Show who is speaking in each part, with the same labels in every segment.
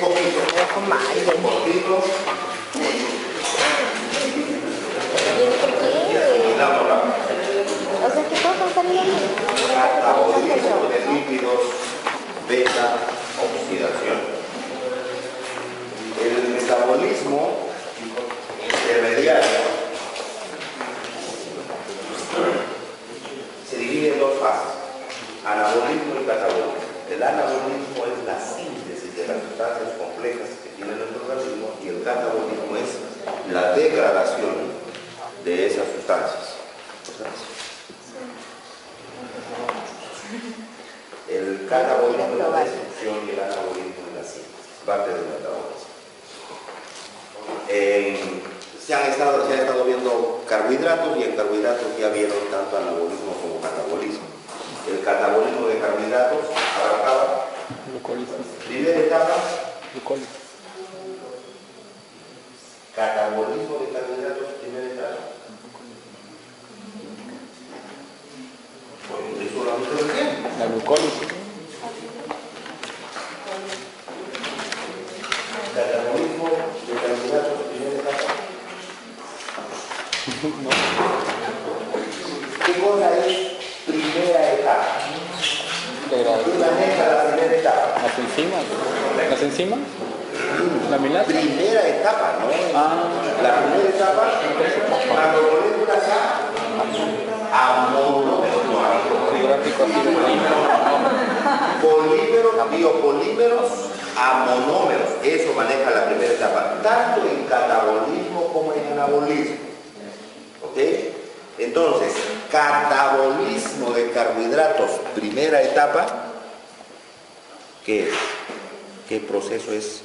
Speaker 1: poquito. Poquito.
Speaker 2: O sea que todos han salido bien.
Speaker 1: Catabolismo de lípidos, beta oxidación. El metabolismo intermediario se divide en dos fases, anabolismo y catabolismo. El anabolismo es la síntesis de las sustancias complejas que tiene nuestro organismo y el catabolismo es la degradación de esas sustancias. El catabolismo es la destrucción y el anabolismo es la síntesis, parte del metabolismo. Se ha estado viendo carbohidratos y en carbohidratos ya vieron tanto anabolismo como catabolismo. El catabolismo de carbohidratos abarcaba primera etapa, catabolismo de carbohidratos, primera etapa. Eso lo han visto bien.
Speaker 3: La glucólisis.
Speaker 1: Catabolismo de carbohidratos, primera etapa.
Speaker 3: No.
Speaker 1: ¿Qué cosa es primera etapa? ¿Quién maneja la primera etapa?
Speaker 3: Las enzimas. ¿Las enzimas? ¿La milasa?
Speaker 1: Primera etapa, ¿no? La primera etapa, la molécula a monómeros, no a polímeros, biopolímeros a monómeros. Eso maneja la primera etapa, tanto en catabolismo como en anabolismo. ¿Ok? Entonces, catabolismo de carbohidratos, primera etapa, ¿qué es? ¿Qué proceso es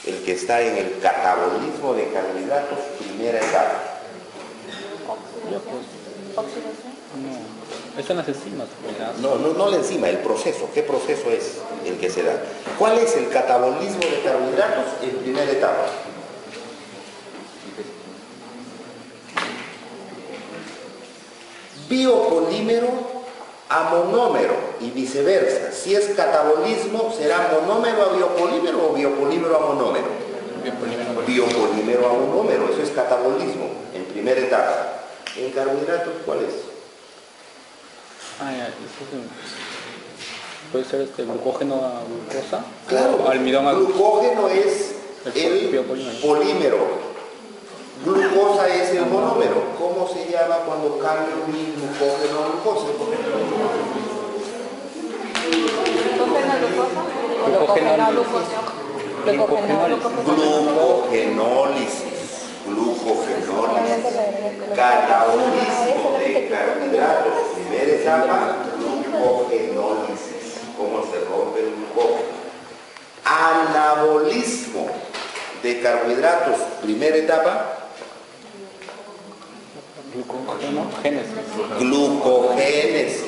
Speaker 1: el que está en el catabolismo de carbohidratos, primera etapa?
Speaker 3: No. Están las enzimas.
Speaker 1: No la enzima, el proceso. ¿Qué proceso es el que se da? ¿Cuál es el catabolismo de carbohidratos en primera etapa? Biopolímero a monómero y viceversa. Si es catabolismo, ¿será monómero a biopolímero o biopolímero a monómero? Biopolímero a monómero, eso es catabolismo en primera etapa. En carbohidratos, ¿cuál es?
Speaker 3: Puede ser glucógeno a glucosa.
Speaker 1: Claro,
Speaker 3: Almidón a
Speaker 1: glucógeno es el polímero. Glucosa es el monómero. ¿Cómo se llama cuando cambio mi glucógeno a glucosa? Glucogenólisis. Catabolismo de carbohidratos, primera etapa, glucogenólisis. ¿Cómo se rompe el glucógeno? Anabolismo de carbohidratos, primera etapa, glucogénesis.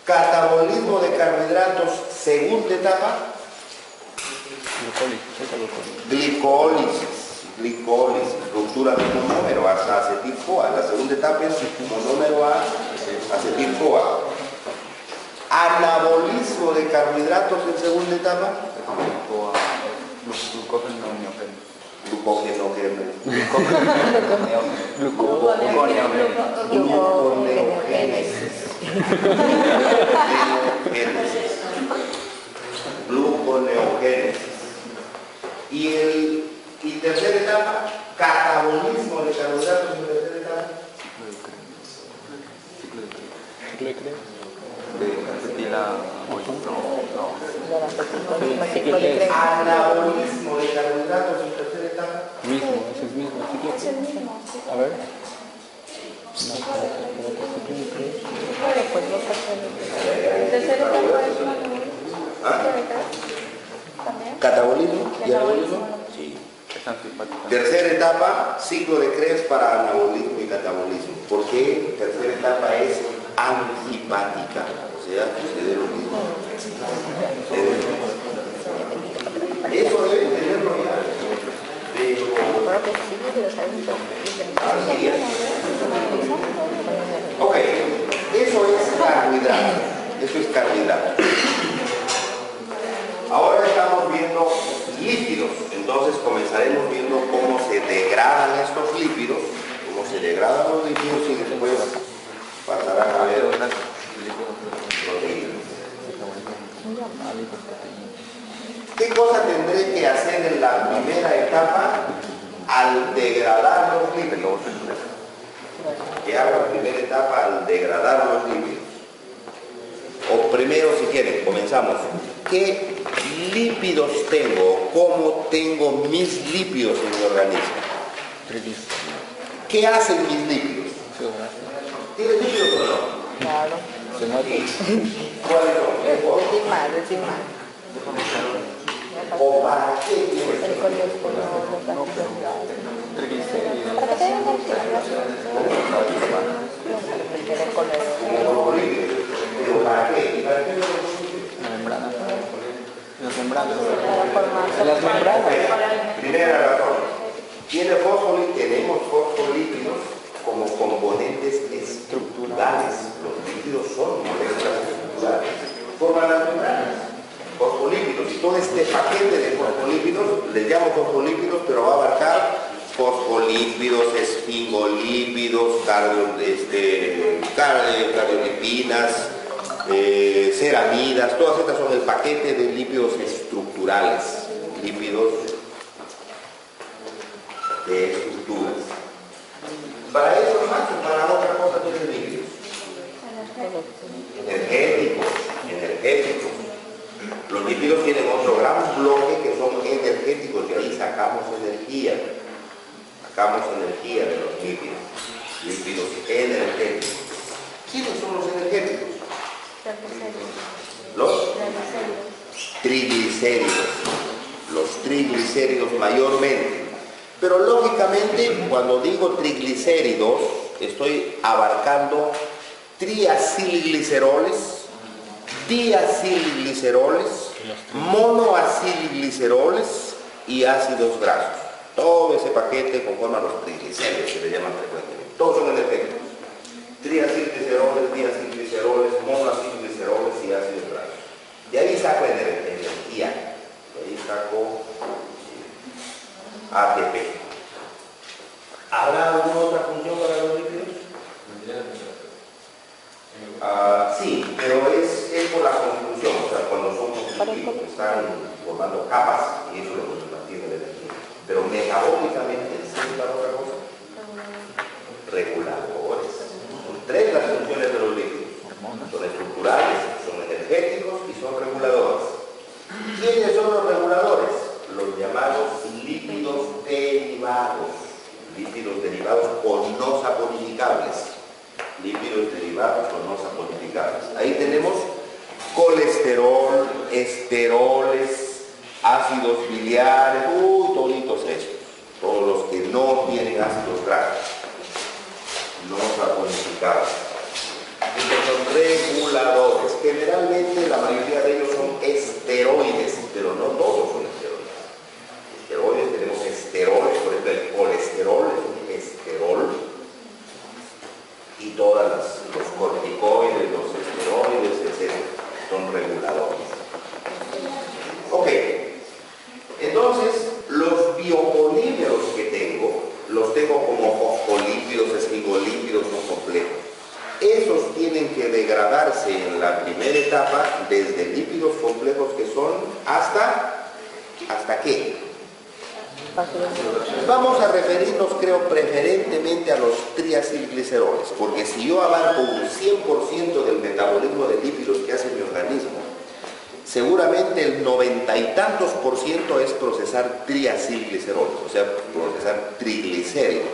Speaker 1: Catabolismo de carbohidratos, segunda etapa, glicólisis, ruptura de monómero hasta acetil-CoA. La segunda etapa es monómero a acetil-CoA. Anabolismo de carbohidratos en segunda etapa, gluconeogénesis. Y tercera etapa, catabolismo de carbohidratos en tercera etapa. Anabolismo de carbohidratos en tercera etapa.
Speaker 3: Es el mismo. A ver.
Speaker 1: Catabolismo y anabolismo. Sí. Tercera etapa, ciclo de Krebs para anabolismo y catabolismo. ¿Por qué? Tercera etapa es antipática. O sea, sucede lo mismo. Eso debe tenerlo ya. Así es. Ok, eso es carbohidrato. Eso es carbohidratos. Ahora estamos viendo lípidos, entonces comenzaremos viendo cómo se degradan estos lípidos, cómo se degradan los lípidos y después pasarán a ver los lípidos. ¿Qué cosa tendré que hacer en la primera etapa al degradar los lípidos? ¿Qué hago en la primera etapa al degradar los lípidos? O primero, si quieren, comenzamos. ¿Qué lípidos tengo? ¿Cómo tengo mis lípidos en mi organismo? ¿Qué hacen mis lípidos? ¿Tienes lípidos o no?
Speaker 2: Claro.
Speaker 1: ¿Cuáles son?
Speaker 2: Decimar.
Speaker 1: ¿O para qué tienes?
Speaker 2: El colesterol, los ácidos grasos. ¿Para qué tengan el
Speaker 1: ¿Pero para qué? ¿Para qué?
Speaker 3: La membrana. Las membranas.
Speaker 2: Para formarse.
Speaker 3: Las membranas.
Speaker 1: Primera razón. Tenemos fosfolípidos como componentes estructurales. Los lípidos son moléculas estructurales. Forman las membranas. Fosfolípidos. Y todo este paquete de fosfolípidos, les llamo fosfolípidos, pero va a abarcar fosfolípidos, esfingolípidos, cardiolipinas, ceramidas, todas estas son el paquete de lípidos estructurales, lípidos de estructuras. Para eso más o para otra cosa tienen lípidos. Energéticos. Los lípidos tienen otro gran bloque que son energéticos y ahí sacamos energía. Sacamos energía de los lípidos. Lípidos energéticos. ¿Quiénes son los energéticos? Los triglicéridos. Los triglicéridos mayormente. Pero lógicamente cuando digo triglicéridos estoy abarcando triacilgliceroles, diacilgliceroles, monoacilgliceroles y ácidos grasos. Todo ese paquete conforma los triglicéridos, que le llaman frecuentemente. Todos son energéticos. Triacilgliceroles, diacilgliceroles, monoacilgliceroles y ácidos grasos. De ahí saco energía. De ahí saco ATP. ¿Habrá alguna otra función para los lípidos? Sí, pero es por la constitución, o sea, cuando son constitutivos, están formando capas y eso lo mantiene la energía. Pero metabólicamente, ¿sí para otra cosa? Reguladores. Son tres las funciones de los lípidos. Son estructurales, son energéticos y son reguladores. ¿Quiénes son los reguladores? Los llamados lípidos derivados. Lípidos derivados o no saponificables. Lípidos derivados o no saponificables. Ahí tenemos colesterol, esteroles, ácidos biliares, toditos estos. Todos los que no tienen ácidos grasos, no saponificables. Estos son reguladores. Generalmente la mayoría de ellos son esteroides, pero no todos son esteroides. Esteroides, tenemos esteroles, por ejemplo el colesterol es un esterol. Y todos los corticoides, los esteroides, etc. son reguladores. Ok. Entonces, los biopolímeros que tengo, los tengo como fosfolípidos, esfingolípidos no complejos. Esos tienen que degradarse en la primera etapa desde lípidos complejos que son ¿hasta qué? Vamos a referirnos, creo, preferentemente a los triacilgliceroles, porque si yo abarco un 100% del metabolismo de lípidos que hace mi organismo, seguramente el 90 y tantos % es procesar triacilgliceroles, o sea, procesar triglicéridos.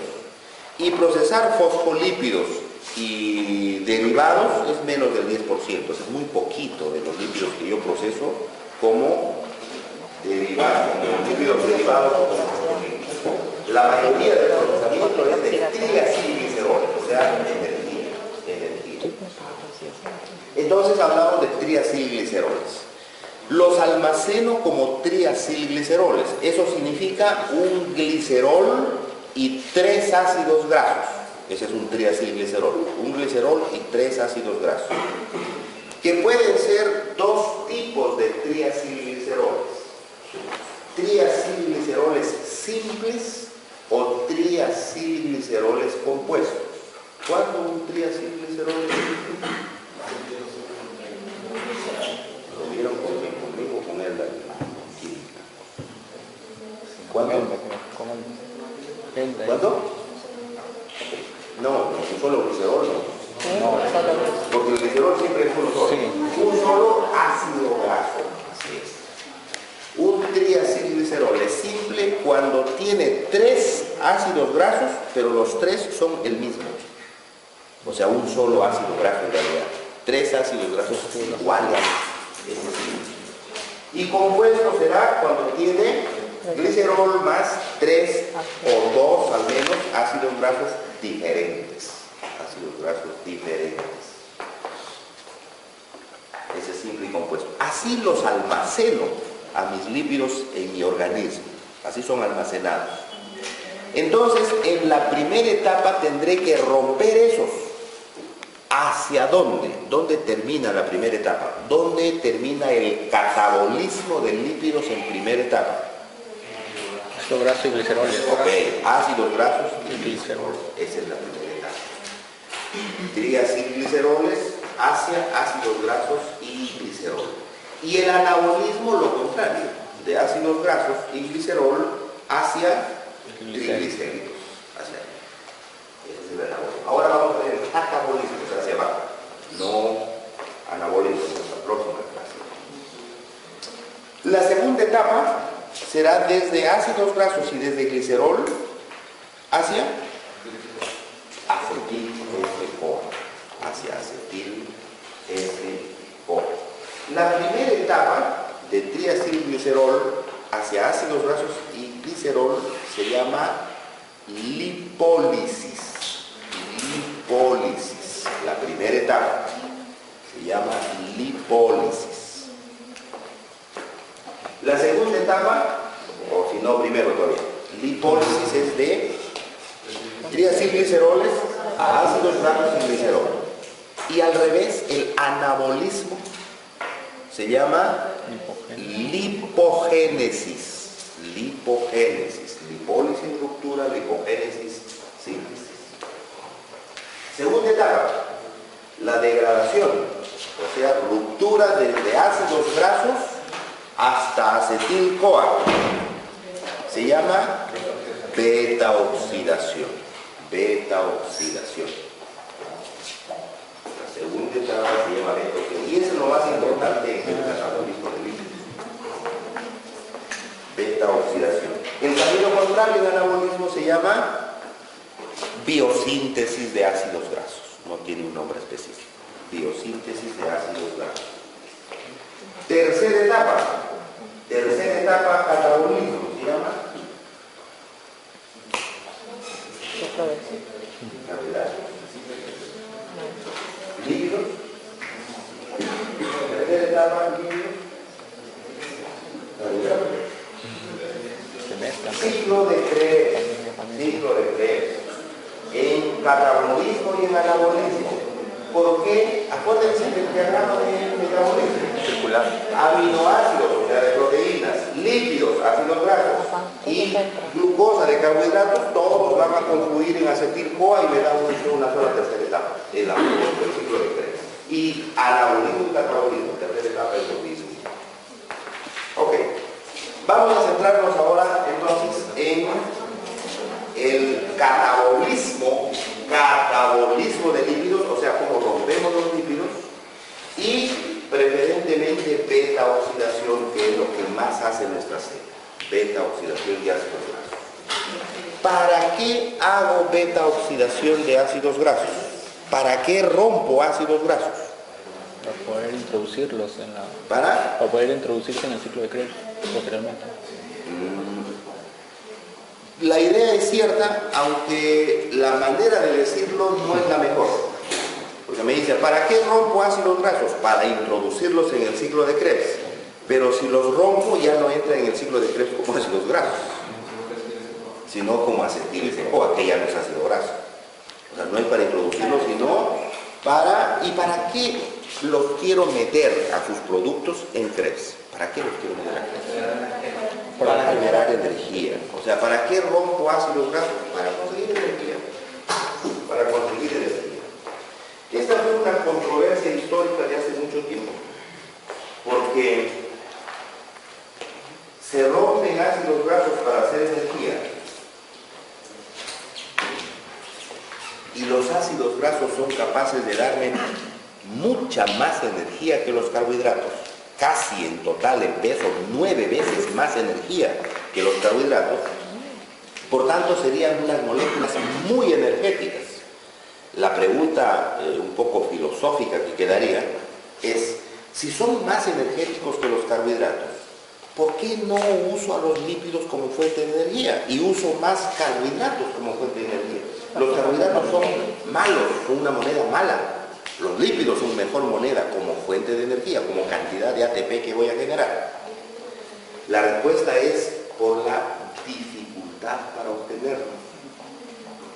Speaker 1: Y procesar fosfolípidos y derivados es menos del 10%, es muy poquito de los lípidos que yo proceso como derivados, como lípidos derivados o como fosfolípidos. La mayoría del procesamiento es de triacilgliceroles, o sea, energía. Entonces hablamos de triacilgliceroles. Los almaceno como triacilgliceroles. Eso significa un glicerol y 3 ácidos grasos. Ese es un triacilglicerol. Un glicerol y 3 ácidos grasos. que pueden ser dos tipos de triacilgliceroles. Triacilgliceroles simples o triacilgliceroles compuestos. ¿Cuándo un triacilglicerol es simple? ¿Lo vieron conmigo con él? ¿Cuándo? ¿Cuándo? No, un solo glicerol no.
Speaker 3: No,
Speaker 1: Porque el glicerol siempre es uno solo.
Speaker 3: sí.
Speaker 1: Un solo ácido graso. Así es. Un triacilglicerol es simple cuando tiene 3 ácidos grasos, pero los 3 son el mismo. O sea, un solo ácido graso en realidad. 3 ácidos grasos iguales. Es simple. Y compuesto será cuando tiene glicerol más 3 o 2 al menos ácidos grasos diferentes. Ácidos grasos diferentes. Ese es simple y compuesto. Así los almaceno a mis lípidos en mi organismo. Así son almacenados. Entonces, en la primera etapa tendré que romper esos. ¿Hacia dónde? ¿Dónde termina la primera etapa? ¿Dónde termina el catabolismo de lípidos en primera etapa?
Speaker 3: Ácido graso y gliceroles.
Speaker 1: Ok, ácidos grasos y glicerol. Esa es la primera etapa. Triacilgliceroles hacia ácidos grasos y glicerol. Y el anabolismo, lo contrario, de ácidos grasos y glicerol hacia triglicéridos. Ese es el anabolismo. Ahora vamos a ver el catabolismo, o sea, hacia abajo. No anabolismo, en la próxima clase. La segunda etapa será desde ácidos grasos y desde glicerol hacia acetil-SO. Hacia acetil-SO. La primera etapa de triacilglicerol hacia ácidos grasos y glicerol se llama lipólisis. Lipólisis. La primera etapa se llama lipólisis. La segunda etapa, o si no, primero todavía, lipólisis es de triacilgliceroles a ácidos grasos y glicerol. Y al revés, el anabolismo se llama lipogénesis. Lipogénesis. Lipólisis, ruptura, lipogénesis, síntesis. Segunda etapa, la degradación, o sea, ruptura desde ácidos grasos hasta acetil-CoA. Se llama beta-oxidación. Beta-oxidación. La segunda etapa se llama beta-oxidación. Y eso es lo más importante en el catabolismo de lípidos. Beta-oxidación. El camino contrario del anabolismo se llama biosíntesis de ácidos grasos. No tiene un nombre específico. Biosíntesis de ácidos grasos. Tercera etapa, catabolismo. ¿Se llama? Lípidos. Tercera etapa, lípidos. Ciclo de Krebs. Ciclo de Krebs. En catabolismo y en anabolismo. ¿Por qué? Acuérdense del diagrama de metabolismo.
Speaker 2: Circular.
Speaker 1: Aminoácidos, o sea, de proteínas, lípidos, ácidos grasos y glucosa de carbohidratos, todos van a confluir en acetil-CoA y me dan una sola tercera etapa, el ciclo de Krebs. Y anabolismo y catabolismo, tercera etapa es lo mismo. Ok, vamos a centrarnos ahora entonces en el catabolismo de lípidos, o sea, cómo rompemos los lípidos, y preferentemente beta-oxidación, que es lo que más hace nuestra célula. Beta-oxidación de ácidos grasos. ¿Para qué hago beta-oxidación de ácidos grasos? ¿Para qué rompo ácidos grasos?
Speaker 3: Para poder introducirlos en la...
Speaker 1: ¿Para?
Speaker 3: Para poder introducirse en el ciclo de Krebs posteriormente.
Speaker 1: La idea es cierta, aunque la manera de decirlo no es la mejor. Porque me dice, ¿para qué rompo ácidos grasos? Para introducirlos en el ciclo de Krebs. Pero si los rompo ya no entran en el ciclo de Krebs como ácidos grasos, sino como acetil-CoA, que ya no es ácido graso. O sea, no es para introducirlos, sino ¿Y para qué los quiero meter a sus productos en Krebs? ¿Para qué los quiero meter a Krebs? Para generar energía. O sea, ¿para qué rompo ácidos grasos? Para conseguir energía. Para conseguir energía. Esta fue una controversia histórica de hace mucho tiempo. Porque se rompen ácidos grasos para hacer energía. Y los ácidos grasos son capaces de darme mucha más energía que los carbohidratos. Casi en total, en peso, 9 veces más energía que los carbohidratos. Por tanto, serían unas moléculas muy energéticas. La pregunta un poco filosófica que quedaría es, si son más energéticos que los carbohidratos, ¿por qué no uso a los lípidos como fuente de energía y uso más carbohidratos como fuente de energía? Los carbohidratos son malos, son una moneda mala. Los lípidos son mejor moneda como fuente de energía, como cantidad de ATP que voy a generar. La respuesta es por la dificultad para obtenerlos.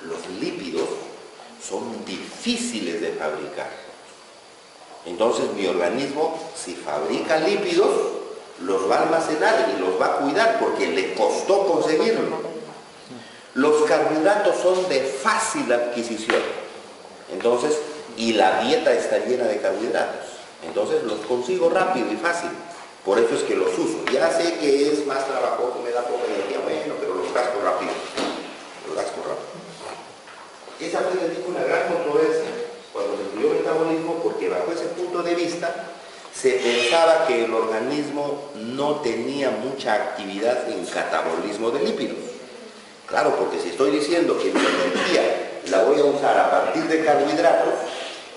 Speaker 1: Los lípidos son difíciles de fabricar. Entonces mi organismo, si fabrica lípidos, los va a almacenar y los va a cuidar porque le costó conseguirlo. Los carbohidratos son de fácil adquisición. Entonces, y la dieta está llena de carbohidratos. Entonces los consigo rápido y fácil. Por eso es que los uso. Ya sé que es más trabajoso, me da poca energía, bueno, pero los casco rápido. Los casco rápido. Esa fue, les digo, una gran controversia cuando se estudió el metabolismo, porque bajo ese punto de vista se pensaba que el organismo no tenía mucha actividad en catabolismo de lípidos. Claro, porque si estoy diciendo que mi energía la voy a usar a partir de carbohidratos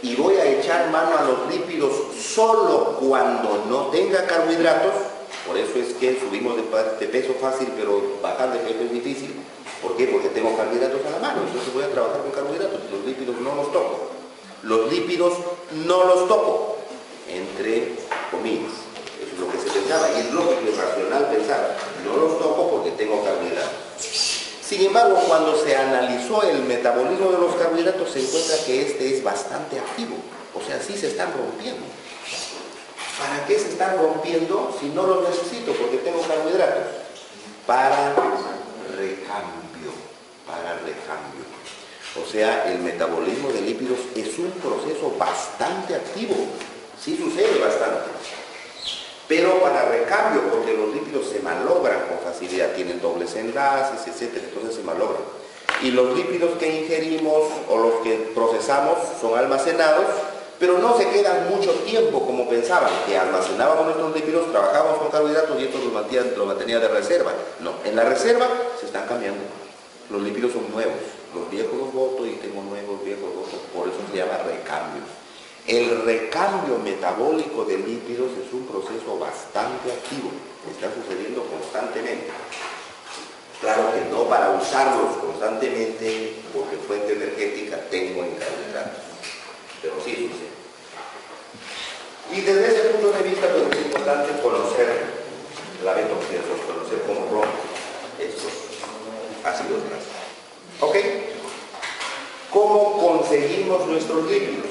Speaker 1: y voy a echar mano a los lípidos solo cuando no tenga carbohidratos, por eso es que subimos de peso fácil, pero bajar de peso es difícil. ¿Por qué? Porque tengo carbohidratos a la mano, entonces voy a trabajar con carbohidratos, los lípidos no los toco. Los lípidos no los toco, entre comillas. Eso es lo que se pensaba, y es lógico y racional pensar, no los toco porque tengo carbohidratos. Sin embargo, cuando se analizó el metabolismo de los carbohidratos, se encuentra que este es bastante activo. O sea, sí se están rompiendo. ¿Para qué se están rompiendo si no los necesito? Porque tengo carbohidratos. Para recambio. Para recambio. O sea, el metabolismo de lípidos es un proceso bastante activo. Sí sucede bastante. Pero para recambio, porque los lípidos se malogran con facilidad, tienen dobles enlaces, etc. Entonces se malogran. Y los lípidos que ingerimos o los que procesamos son almacenados, pero no se quedan mucho tiempo como pensaban, que almacenábamos nuestros lípidos, trabajábamos con carbohidratos y esto lo mantenía de reserva. No, en la reserva se están cambiando. Los lípidos son nuevos, los viejos los boto y tengo nuevos, viejos los boto, por eso se llama recambio. El recambio metabólico de lípidos es un proceso bastante activo, está sucediendo constantemente. Claro que no para usarlos constantemente, porque fuente energética tengo en carbohidratos, pero sí sucede. Y desde ese punto de vista, pues es importante conocer la beta-oxidación, conocer cómo rompen estos ácidos grasos. ¿Ok? ¿Cómo conseguimos nuestros lípidos?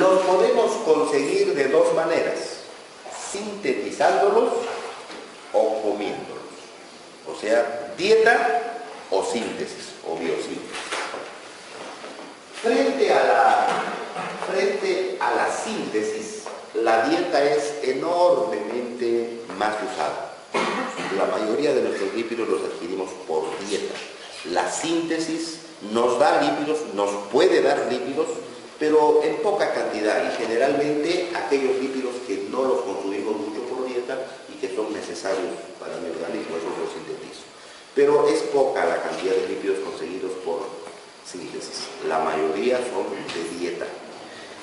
Speaker 1: Los podemos conseguir de dos maneras, sintetizándolos o comiéndolos. O sea, dieta o síntesis, o biosíntesis. Frente a la síntesis, la dieta es enormemente más usada. La mayoría de nuestros lípidos los adquirimos por dieta. La síntesis nos da lípidos, nos puede dar lípidos, pero en poca cantidad, y generalmente aquellos lípidos que no los consumimos mucho por dieta y que son necesarios para mi organismo, esos los sintetizo. Pero es poca la cantidad de lípidos conseguidos por síntesis. La mayoría son de dieta.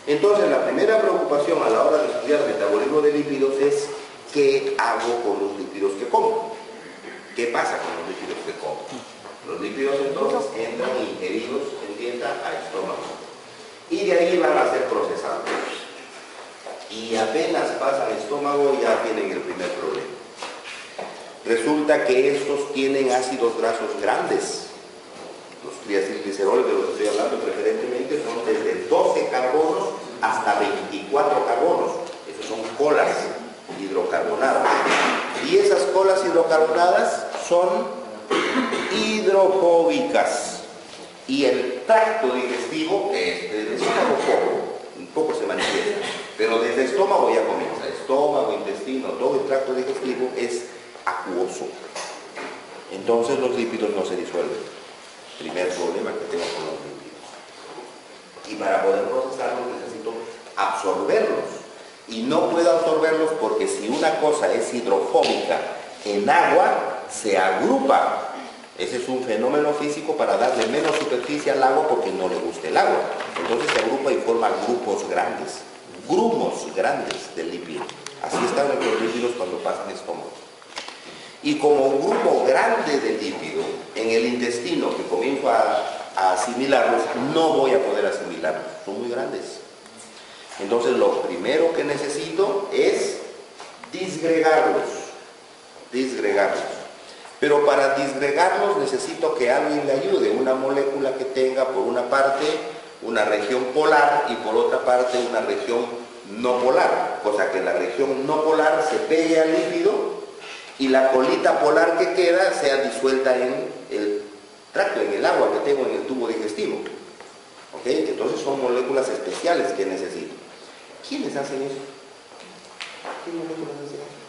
Speaker 1: Entonces, la primera preocupación a la hora de estudiar el metabolismo de lípidos es ¿qué hago con los lípidos que como? ¿Qué pasa con los lípidos que como? Los lípidos entonces entran ingeridos en dieta al estómago. Y de ahí van a ser procesados. Y apenas pasan al estómago ya tienen el primer problema. Resulta que estos tienen ácidos grasos grandes. Los triacilgliceroles de los que estoy hablando preferentemente son desde 12 carbonos hasta 24 carbonos. Esas son colas hidrocarbonadas. Y esas colas hidrocarbonadas son hidrofóbicas. Y el tracto digestivo, desde estómago un poco se manifiesta, pero desde estómago ya comienza. Estómago, intestino, todo el tracto digestivo es acuoso. Entonces los lípidos no se disuelven. Primer problema que tengo con los lípidos. Y para poder procesarlos necesito absorberlos. Y no puedo absorberlos porque si una cosa es hidrofóbica en agua, se agrupa. Ese es un fenómeno físico para darle menos superficie al agua porque no le gusta el agua. Entonces se agrupa y forma grupos grandes, grumos grandes de lípido. Así están los lípidos cuando pasan estómago. Y como grupo grande de lípido en el intestino que comienzo a asimilarlos, no voy a poder asimilarlos, son muy grandes. Entonces lo primero que necesito es disgregarlos. Pero para disgregarlos necesito que alguien le ayude, una molécula que tenga por una parte una región polar y por otra parte una región no polar, cosa que la región no polar se pegue al lípido y la colita polar que queda sea disuelta en el tracto, en el agua que tengo en el tubo digestivo. ¿Ok? Entonces son moléculas especiales que necesito. ¿Quiénes hacen eso? ¿Qué moléculas hacen eso?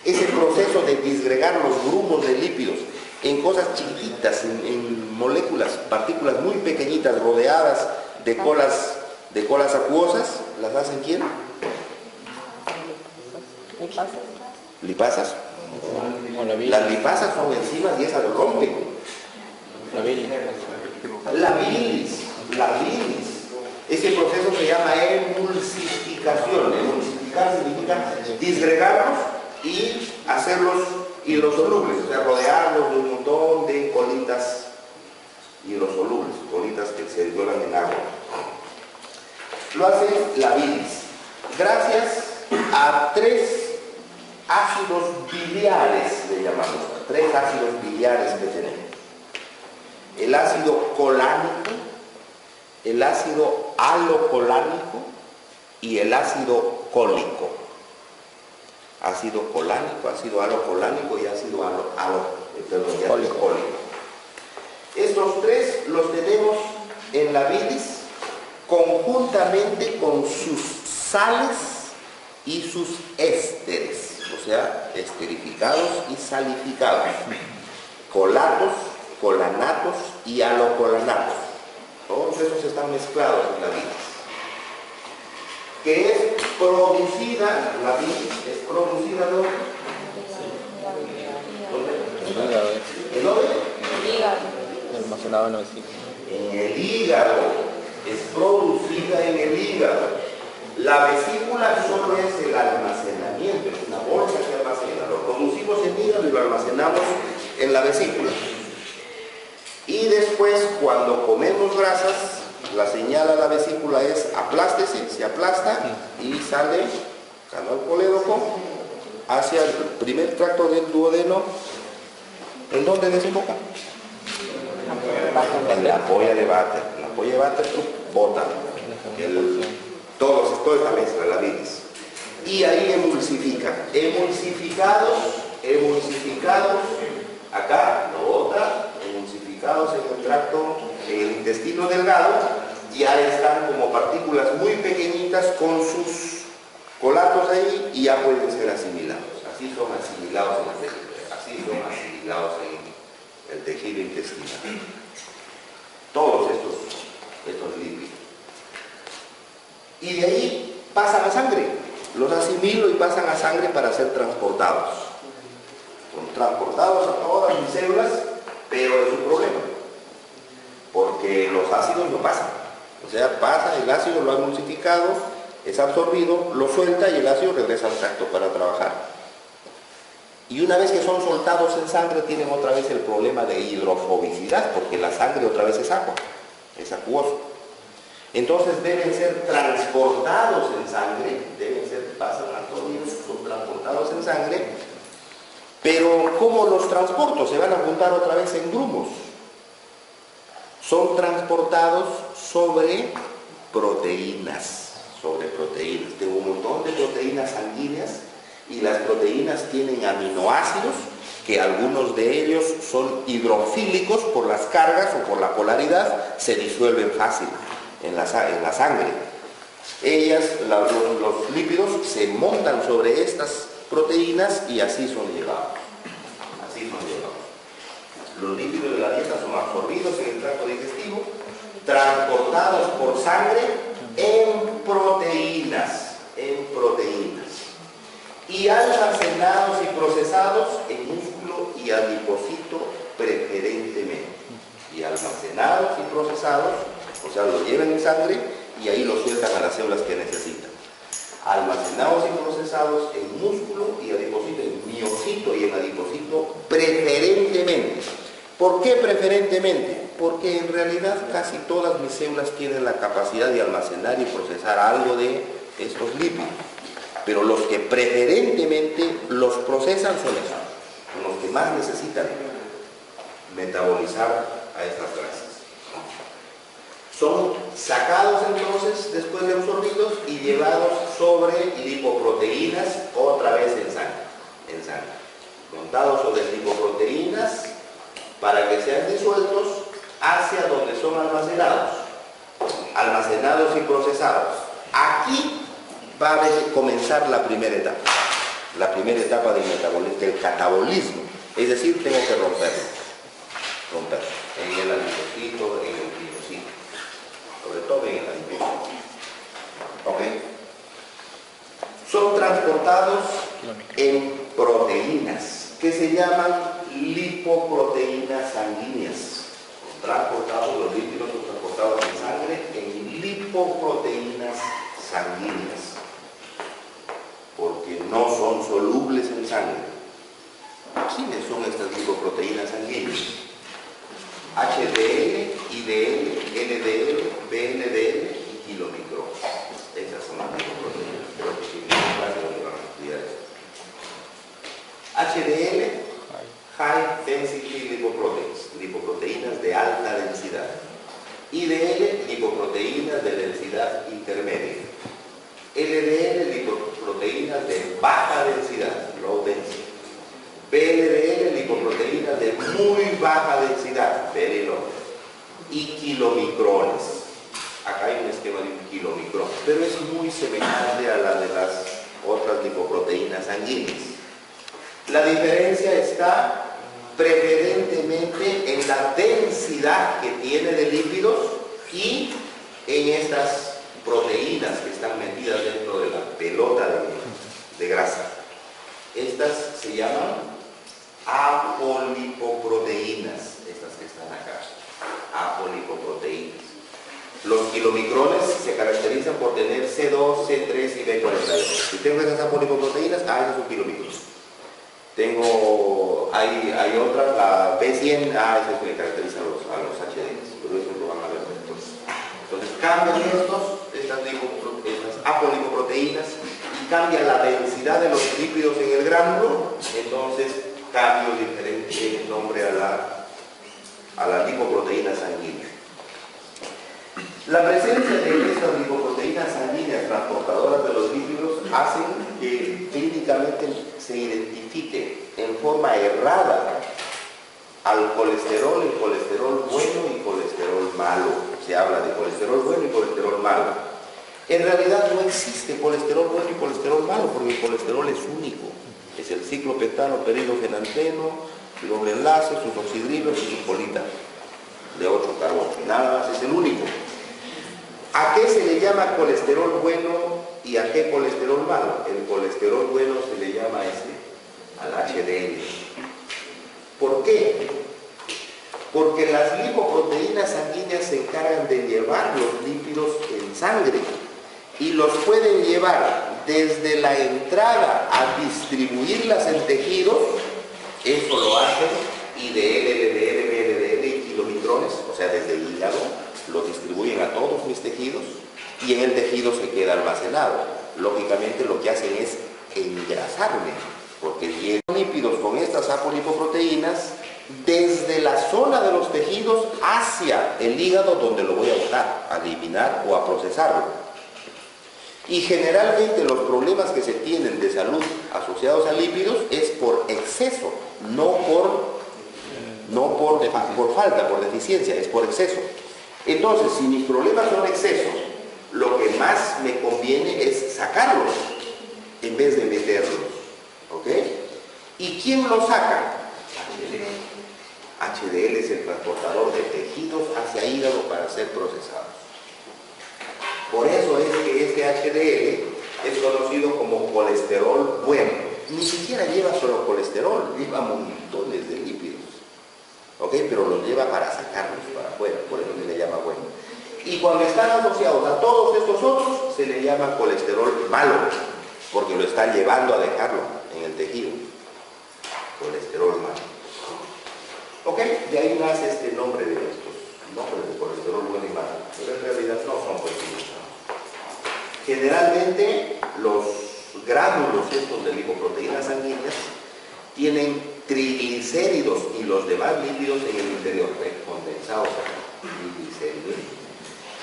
Speaker 1: Ese proceso de disgregar los grumos de lípidos en cosas chiquititas, en moléculas, partículas muy pequeñitas rodeadas de colas acuosas, ¿las hacen quién? ¿Lipasas? Las lipasas son enzimas y esas rompen. La bilis. Ese proceso se llama emulsificación. Emulsificar significa disgregarlos y hacerlos hidrosolubles, o sea, rodearlos de un montón de colitas hidrosolubles, colitas que se disuelven en agua. Lo hace la bilis, gracias a 3 ácidos biliares, le llamamos, 3 ácidos biliares que tenemos. El ácido colánico, el ácido alocolánico y el ácido cólico. Ácido colánico, ácido alocolánico y ácido cólico. Estos 3 los tenemos en la bilis conjuntamente con sus sales y sus ésteres, o sea, esterificados y salificados, colatos, colanatos y alocolanatos. Todos esos están mezclados en la bilis, que es producida, la bilis es producida ¿dónde? ¿En dónde?
Speaker 3: Almacenado en la vesícula.
Speaker 1: En el hígado, es producida en el hígado. La vesícula solo es el almacenamiento, es una bolsa que almacena. Lo producimos en el hígado y lo almacenamos en la vesícula. Y después, cuando comemos grasas, la señal a la vesícula es aplástese, se aplasta y sale canal colédoco hacia el primer tracto del duodeno. ¿En dónde desemboca? En la ampolla de váter. La ampolla de váter bota toda esta mezcla, la bilis. Y ahí emulsifica. Emulsificados, acá lo bota, emulsificados en el tracto, en el intestino delgado, ya están como partículas muy pequeñitas con sus colatos ahí y ya pueden ser asimilados. Así son asimilados en el tejido, así son asimilados en el tejido intestinal. Todos estos lípidos. Y de ahí pasan a sangre. Los asimilo y pasan a sangre para ser transportados. Son transportados a todas mis células, pero es un problema. Porque los ácidos no pasan. O sea, pasa, el ácido lo ha emulsificado, es absorbido, lo suelta y el ácido regresa al tracto para trabajar. Y una vez que son soltados en sangre, tienen otra vez el problema de hidrofobicidad, porque la sangre otra vez es agua, es acuoso. Entonces deben ser transportados en sangre, pasan a todos, son transportados en sangre, pero ¿cómo los transporto? Se van a juntar otra vez en grumos. son transportados sobre proteínas. Tengo un montón de proteínas sanguíneas y las proteínas tienen aminoácidos que algunos de ellos son hidrofílicos por las cargas o por la polaridad, se disuelven fácil en la sangre. Los lípidos se montan sobre estas proteínas y así son llevados. Los lípidos de la dieta son absorbidos en el tracto digestivo, transportados por sangre en proteínas y almacenados y procesados en músculo y adipocito preferentemente. O sea, lo llevan en sangre y ahí lo sueltan a las células que necesitan. Almacenados y procesados en músculo y adipocito, en miocito y en adipocito preferentemente. ¿Por qué preferentemente? Porque en realidad casi todas mis células tienen la capacidad de almacenar y procesar algo de estos lípidos. Pero los que preferentemente los procesan son los que más necesitan metabolizar a estas grasas. Son sacados entonces, después de absorbidos, y llevados sobre lipoproteínas, otra vez en sangre. Montados sobre lipoproteínas para que sean disueltos hacia donde son almacenados y procesados. Aquí va a comenzar la primera etapa del catabolismo, es decir, tengo que romperlo en el adipocito, en el gliocito, sobre todo en el adipocito. ¿Ok? Son transportados en proteínas que se llaman lipoproteínas sanguíneas. Los lípidos son transportados en sangre en lipoproteínas sanguíneas, porque no son solubles en sangre. ¿Quiénes son estas lipoproteínas sanguíneas? HDL, IDL, LDL, VLDL y kilomicrones. Esas son las lipoproteínas. Creo que sí, donde van a estudiar esto. HDL, High Density Lipoproteins, lipoproteínas de alta densidad. IDL, lipoproteínas de densidad intermedia. LDL, lipoproteínas de baja densidad, low density. VLDL, lipoproteínas de muy baja densidad, very low. Y kilomicrones. Acá hay un esquema de un kilomicrón, pero es muy semejante a la de las otras lipoproteínas sanguíneas. La diferencia está preferentemente en la densidad que tiene de lípidos y en estas proteínas que están metidas dentro de la pelota de grasa. Estas se llaman apolipoproteínas, estas que están acá, apolipoproteínas. Los kilomicrones se caracterizan por tener C2, C3 y B42. Si tengo esas apolipoproteínas, ese es un kilomicron. Hay otras, la B100, eso es que le caracteriza a los HDLs, pero eso lo van a ver después. Entonces cambian estas apolipoproteínas y cambia la densidad de los lípidos en el gránulo, entonces cambio diferente nombre a la lipoproteína sanguínea. La presencia de estas lipoproteínas sanguíneas transportadoras de los lípidos hacen que clínicamente se identifique en forma errada al colesterol, el colesterol bueno y colesterol malo. Se habla de colesterol bueno y colesterol malo. En realidad no existe colesterol bueno y colesterol malo, porque el colesterol es único. Es el ciclopentano, peridofenanteno, doble enlace, sus oxidrilos y su colita de 8 carbonos. Nada más, es el único. ¿A qué se le llama colesterol bueno y a qué colesterol malo? El colesterol bueno se le llama al HDL. ¿Por qué? Porque las lipoproteínas sanguíneas se encargan de llevar los lípidos en sangre y los pueden llevar desde la entrada a distribuirlas en tejidos. Eso lo hacen IDL, LDL, VLDL y kilomicrones, o sea, desde el hígado lo distribuyen a todos mis tejidos y en el tejido se queda almacenado. Lógicamente lo que hacen es engrasarme, porque llegan lípidos con estas apolipoproteínas desde la zona de los tejidos hacia el hígado, donde lo voy a botar, a eliminar o a procesarlo. Y generalmente los problemas que se tienen de salud asociados a lípidos es por exceso, no por falta, por deficiencia, es por exceso. Entonces, si mis problemas son exceso, lo que más me conviene es sacarlos en vez de meterlos. ¿Ok? ¿Y quién los saca? HDL es el transportador de tejidos hacia hígado para ser procesados. Por eso es que este HDL es conocido como colesterol bueno. Ni siquiera lleva solo colesterol, lleva montones de lípidos. ¿Ok? Pero los lleva para sacarlos para afuera, por eso se le llama bueno. Y cuando están asociados a todos estos otros, se le llama colesterol malo, porque lo están llevando a dejarlo en el tejido. Colesterol malo. ¿Ok? De ahí nace este nombre de estos nombres de colesterol bueno y malo, pero en realidad no son coincidencias. Generalmente los gránulos estos de lipoproteínas sanguíneas tienen triglicéridos y los demás lípidos en el interior, condensados triglicéridos.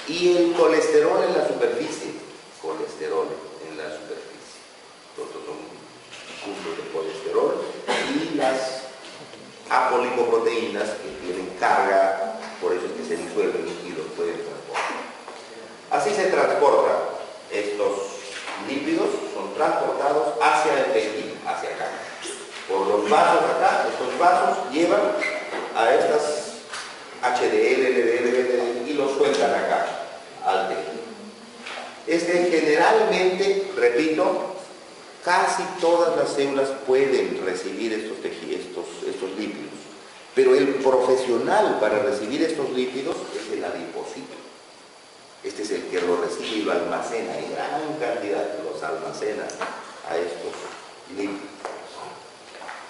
Speaker 1: Y el colesterol en la superficie, colesterol en la superficie. Estos son puntos de colesterol y las apolipoproteínas que tienen carga, por eso es que se disuelven y los pueden transportar. Así se transportan estos lípidos, son transportados hacia el tejido, hacia acá. Por los vasos acá, estos vasos llevan a estas HDL, LDL, y los sueltan acá, al tejido. Generalmente, repito, casi todas las células pueden recibir estos lípidos, pero el profesional para recibir estos lípidos es el adipocito. Este es el que lo recibe y lo almacena en gran cantidad, los almacena a estos lípidos.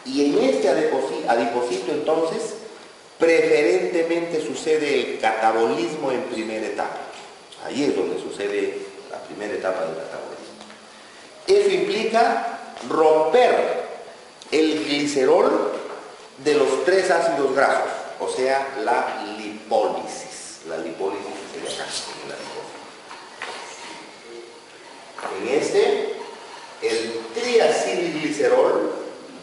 Speaker 1: Y en este adipocito entonces, preferentemente sucede el catabolismo en primera etapa. Ahí es donde sucede la primera etapa del catabolismo. Eso implica romper el glicerol de los 3 ácidos grasos, o sea, la lipólisis. La lipólisis sería acá, en la liposis. El triacilglicerol,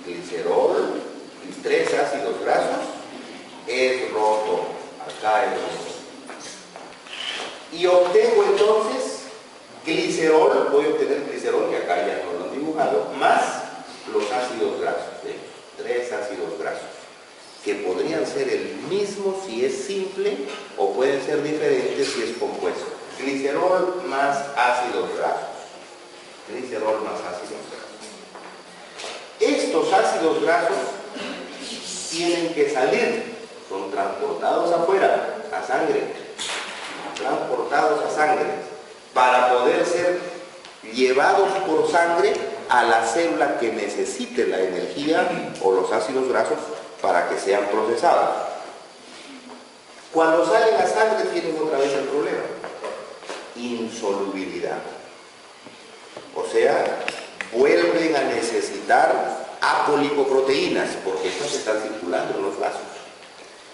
Speaker 1: y 3 ácidos grasos, es roto, acá es roto. Y obtengo entonces glicerol, voy a obtener glicerol, que acá ya no lo han dibujado, más los ácidos grasos, 3 ácidos grasos, que podrían ser el mismo si es simple o pueden ser diferentes si es compuesto. Glicerol más ácidos grasos. Glicerol más ácidos grasos. Estos ácidos grasos tienen que salir, son transportados afuera, a sangre, para poder ser llevados por sangre a la célula que necesite la energía o los ácidos grasos para que sean procesados. Cuando salen a sangre tienen otra vez el problema, insolubilidad. O sea, vuelven a necesitar apolipoproteínas, porque estas están circulando en los vasos,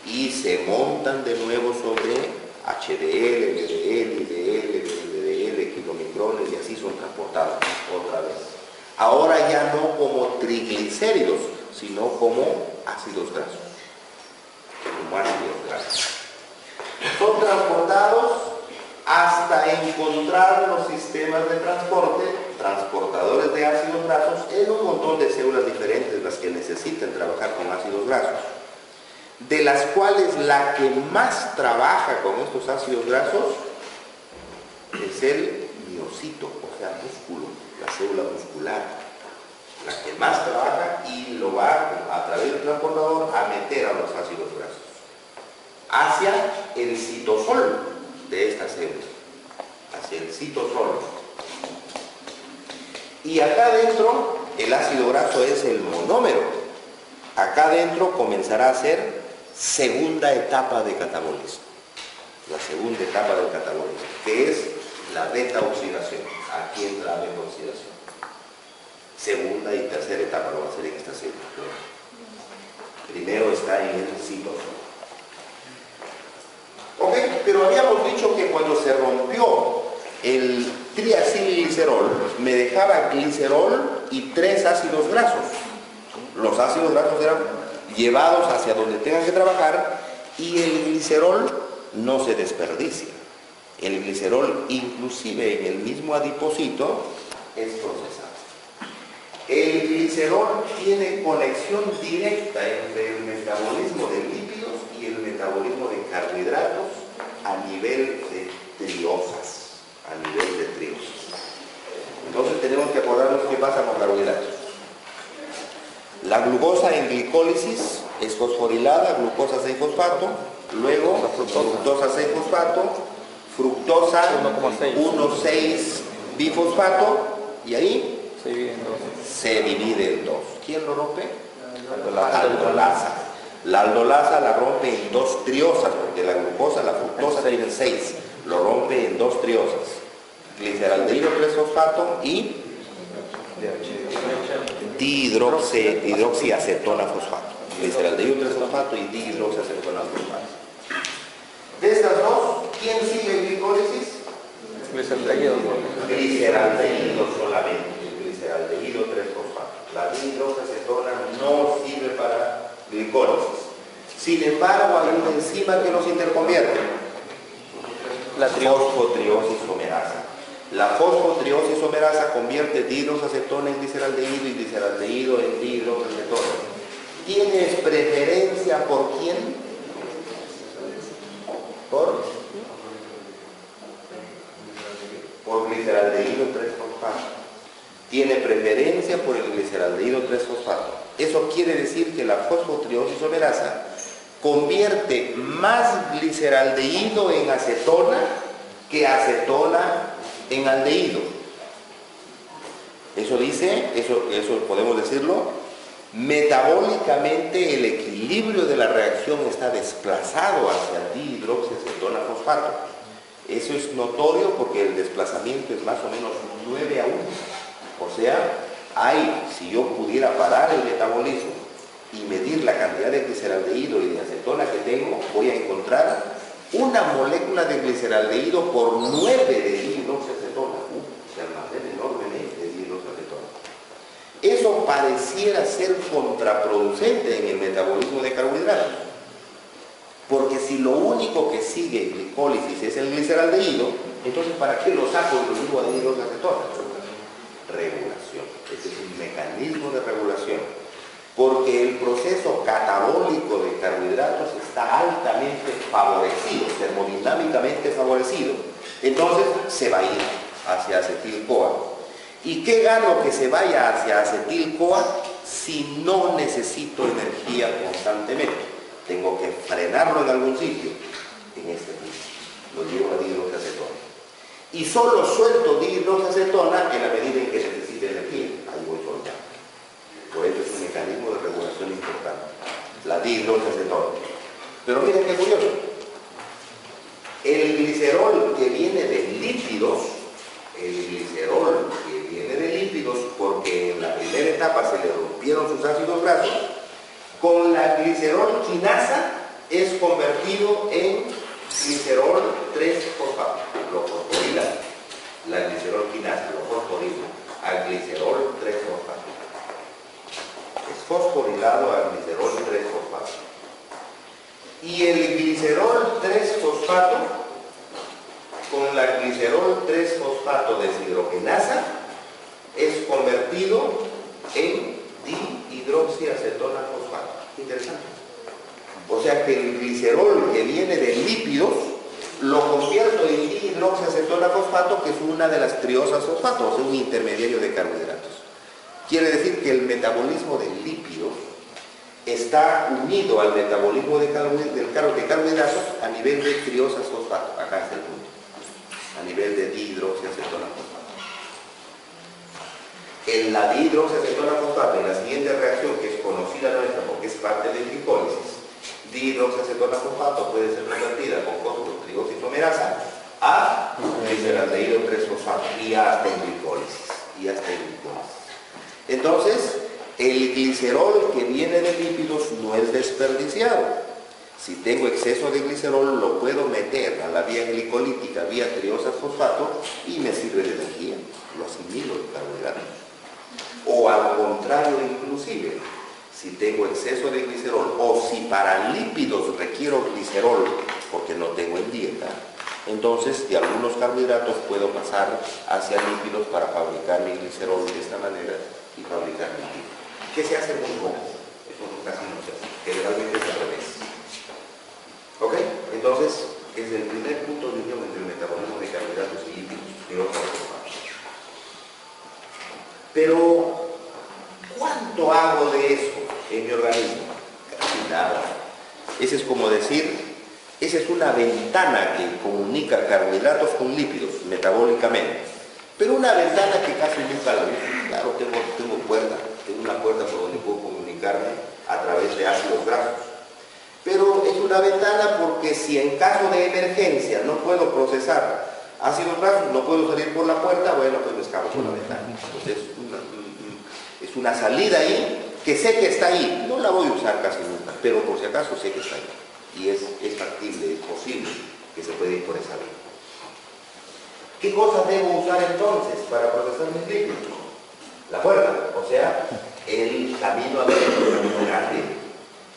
Speaker 1: y se montan de nuevo sobre HDL, LDL, IDL, LDL, kilomicrones, y así son transportados otra vez. Ahora ya no como triglicéridos, sino como ácidos grasos. Son transportados hasta encontrar los sistemas de transporte, transportadores de ácidos grasos, en un montón de células diferentes, las que necesitan trabajar con ácidos grasos, de las cuales la que más trabaja con estos ácidos grasos es el miocito, o sea, músculo, la célula muscular, la que más trabaja, y lo va a través del transportador a meter a los ácidos grasos hacia el citosol de esta célula, hacia el citosol. Y acá adentro el ácido graso es el monómero. Acá adentro comenzará a ser segunda etapa de catabolismo, la segunda etapa del catabolismo, que es la beta oxidación. Aquí entra la beta oxidación. Segunda y tercera etapa lo va a hacer en esta célula. Primero está en el citosol. Ok, pero habíamos dicho que cuando se rompió el triacilglicerol, me dejaba glicerol y 3 ácidos grasos. Los ácidos grasos eran llevados hacia donde tengan que trabajar y el glicerol no se desperdicia. El glicerol, inclusive en el mismo adipocito, es procesado. El glicerol tiene conexión directa entre el metabolismo de lípidos y el metabolismo de carbohidratos a nivel de triosas. Entonces tenemos que acordarnos qué pasa con carbohidratos. La glucosa en glicólisis es fosforilada, glucosa 6-fosfato, luego fructosa 6-fosfato, fructosa 1,6-bifosfato y ahí se divide en 2. ¿Quién lo rompe? La aldolasa. La aldolasa la rompe en 2 triosas, porque la glucosa, la fructosa tienen 6, lo rompe en 2 triosas. Gliceraldehído 3-fosfato y dihidroxiacetona fosfato. Gliceraldehído 3-fosfato y dihidroxiacetona fosfato. De estas dos, ¿quién sigue en glicólisis? Gliceraldehído solamente. Gliceraldehído 3-fosfato. La dihidroxiacetona no sirve para glicólisis. Sin embargo, hay una enzima que los interconvierte. La fosfotriosisomerasa. La fosfotriosisomerasa convierte dihidroxiacetona en gliceraldehído y gliceraldehído en dihidroxiacetona. ¿Tienes preferencia por quién? Por gliceraldehído 3-fosfato. Tiene preferencia por el gliceraldehído 3-fosfato. Eso quiere decir que la fosfotriosisomerasa convierte más gliceraldehído en acetona que acetona en aldehído. Eso dice, eso podemos decirlo, metabólicamente el equilibrio de la reacción está desplazado hacia dihidroxiacetona fosfato. Eso es notorio porque el desplazamiento es más o menos 9-1. O sea, si yo pudiera parar el metabolismo y medir la cantidad de gliceraldehído y de acetona que tengo, voy a encontrar una molécula de gliceraldehído por 9 de dihidroxiacetona. Se almacena enormemente de dihidroxiacetona. Eso pareciera ser contraproducente en el metabolismo de carbohidratos. Porque si lo único que sigue en glicólisis es el gliceraldehído, entonces ¿para qué lo saco y lo subo a dihidroxiacetona? Regulación. Este es un mecanismo de regulación. Porque el proceso catabólico de carbohidratos está altamente favorecido, termodinámicamente favorecido. Entonces se va a ir hacia acetil-CoA. ¿Y qué gano que se vaya hacia acetil-CoA si no necesito energía constantemente? Tengo que frenarlo en algún sitio. En este punto lo llevo a dihidroxiacetona. Y solo suelto dihidroxiacetona en la medida en que necesite energía. Ahí voy soltando. Por eso es un mecanismo de regulación importante. La dihidroxiacetona. Pero miren qué curioso. El glicerol que viene de lípidos, porque en la primera etapa se le rompieron sus ácidos grasos, con la glicerol quinasa es convertido en glicerol 3-fosfato. Lo fosforila, la glicerol quinasa lo fosforila a glicerol 3-fosfato. Es fosforilado a glicerol 3-fosfato. Y el glicerol 3-fosfato con la glicerol 3-fosfato deshidrogenasa es convertido en dihidroxiacetona fosfato. Interesante. O sea que el glicerol que viene de lípidos lo convierto en dihidroxiacetona fosfato, que es una de las triosas fosfato, o sea, un intermediario de carbohidratos. Quiere decir que el metabolismo de lípidos está unido al metabolismo de carbohidratos a nivel de triosas fosfato. Acá está el punto. A nivel de dihidroxiacetona fosfato. En la dihidroxiacetona fosfato, en la siguiente reacción, que es conocida nuestra porque es parte de glicólisis, dihidroxiacetona fosfato puede ser convertida con fosfotriosisomerasa a gliceraldehído 3-fosfato y hasta en glicólisis. Entonces, El glicerol que viene de lípidos no es desperdiciado. Si tengo exceso de glicerol, lo puedo meter a la vía glicolítica, vía triosa fosfato, y me sirve de energía. Lo asimilo el carbohidrato. O al contrario, inclusive, si tengo exceso de glicerol, o si para lípidos requiero glicerol, porque no tengo en dieta, entonces de algunos carbohidratos puedo pasar hacia lípidos para fabricar mi glicerol de esta manera y fabricar mi lípido. ¿Qué se hace muy poco? Eso casi no se hace. Generalmente es al revés. ¿Ok? Entonces, es el primer punto de unión entre el metabolismo de carbohidratos y lípidos. Pero, ¿cuánto hago de eso en mi organismo? Casi nada. Ese es como decir, esa es una ventana que comunica carbohidratos con lípidos metabólicamente. Pero una ventana que casi nunca la uso. Claro, tengo una puerta por donde puedo comunicarme a través de ácidos grasos. Pero es una ventana porque si en caso de emergencia no puedo procesar ácidos grasos, no puedo salir por la puerta, bueno, pues me escapo por la ventana. Entonces es una salida ahí que sé que está ahí. No la voy a usar casi nunca, pero por si acaso sé que está ahí. Y es factible, es posible que se puede ir por esa vía. ¿Qué cosas debo usar entonces para procesar mis lípidos? La puerta, o sea, el camino adentro, el camino grande.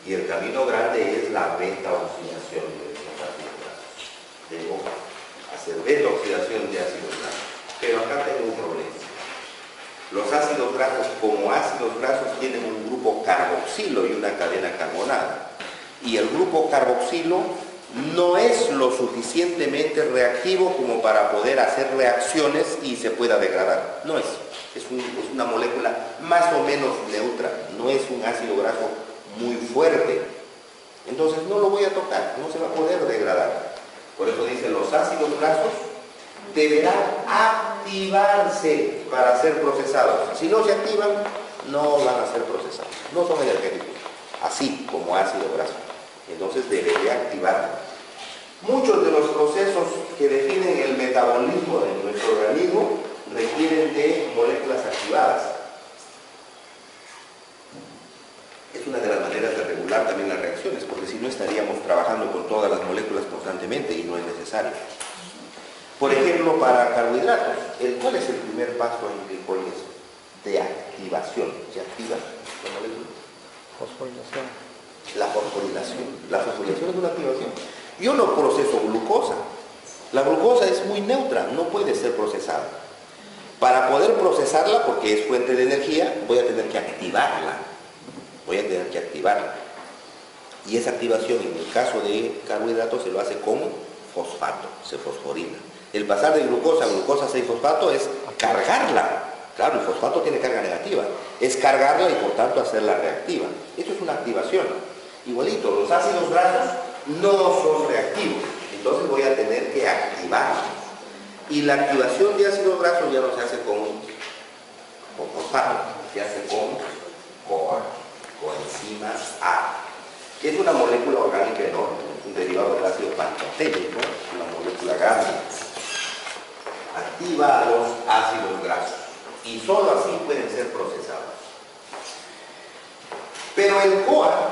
Speaker 1: Y el camino grande es la beta-oxidación de los ácidos grasos. Debo hacer beta-oxidación de ácidos grasos. Pero acá tengo un problema. Los ácidos grasos, como ácidos grasos, tienen un grupo carboxilo y una cadena carbonada. Y el grupo carboxilo no es lo suficientemente reactivo como para poder hacer reacciones y se pueda degradar. No es. Es una molécula más o menos neutra. No es un ácido graso muy fuerte. Entonces no lo voy a tocar. No se va a poder degradar. Por eso dice, los ácidos grasos deberán activarse para ser procesados. Si no se activan, no van a ser procesados. No son energéticos. Así como ácido graso. Entonces debería activarlo. Muchos de los procesos que definen el metabolismo de nuestro organismo requieren de moléculas activadas. Es una de las maneras de regular también las reacciones, porque si no estaríamos trabajando con todas las moléculas constantemente y no es necesario. Por ejemplo, para carbohidratos, ¿cuál es el primer paso en glicólisis? De activación. ¿Se activa la molécula?
Speaker 3: Fosforilación.
Speaker 1: La fosforilación. La fosforilación es una activación. Yo no proceso glucosa. La glucosa es muy neutra, no puede ser procesada. Para poder procesarla, porque es fuente de energía, voy a tener que activarla. Y esa activación, en el caso de carbohidratos, se lo hace con fosfato, se fosforila. El pasar de glucosa a glucosa 6-fosfato es cargarla. Claro, el fosfato tiene carga negativa. Es cargarla y por tanto hacerla reactiva. Esto es una activación. Igualito, los ácidos grasos no son reactivos. Entonces voy a tener que activarlos. Y la activación de ácidos grasos ya no se hace con fosfato, se hace con CoA, coenzimas A, que es una molécula orgánica enorme, es un derivado del ácido pantoténico, una molécula grande. Activa a los ácidos grasos y solo así pueden ser procesados. Pero el CoA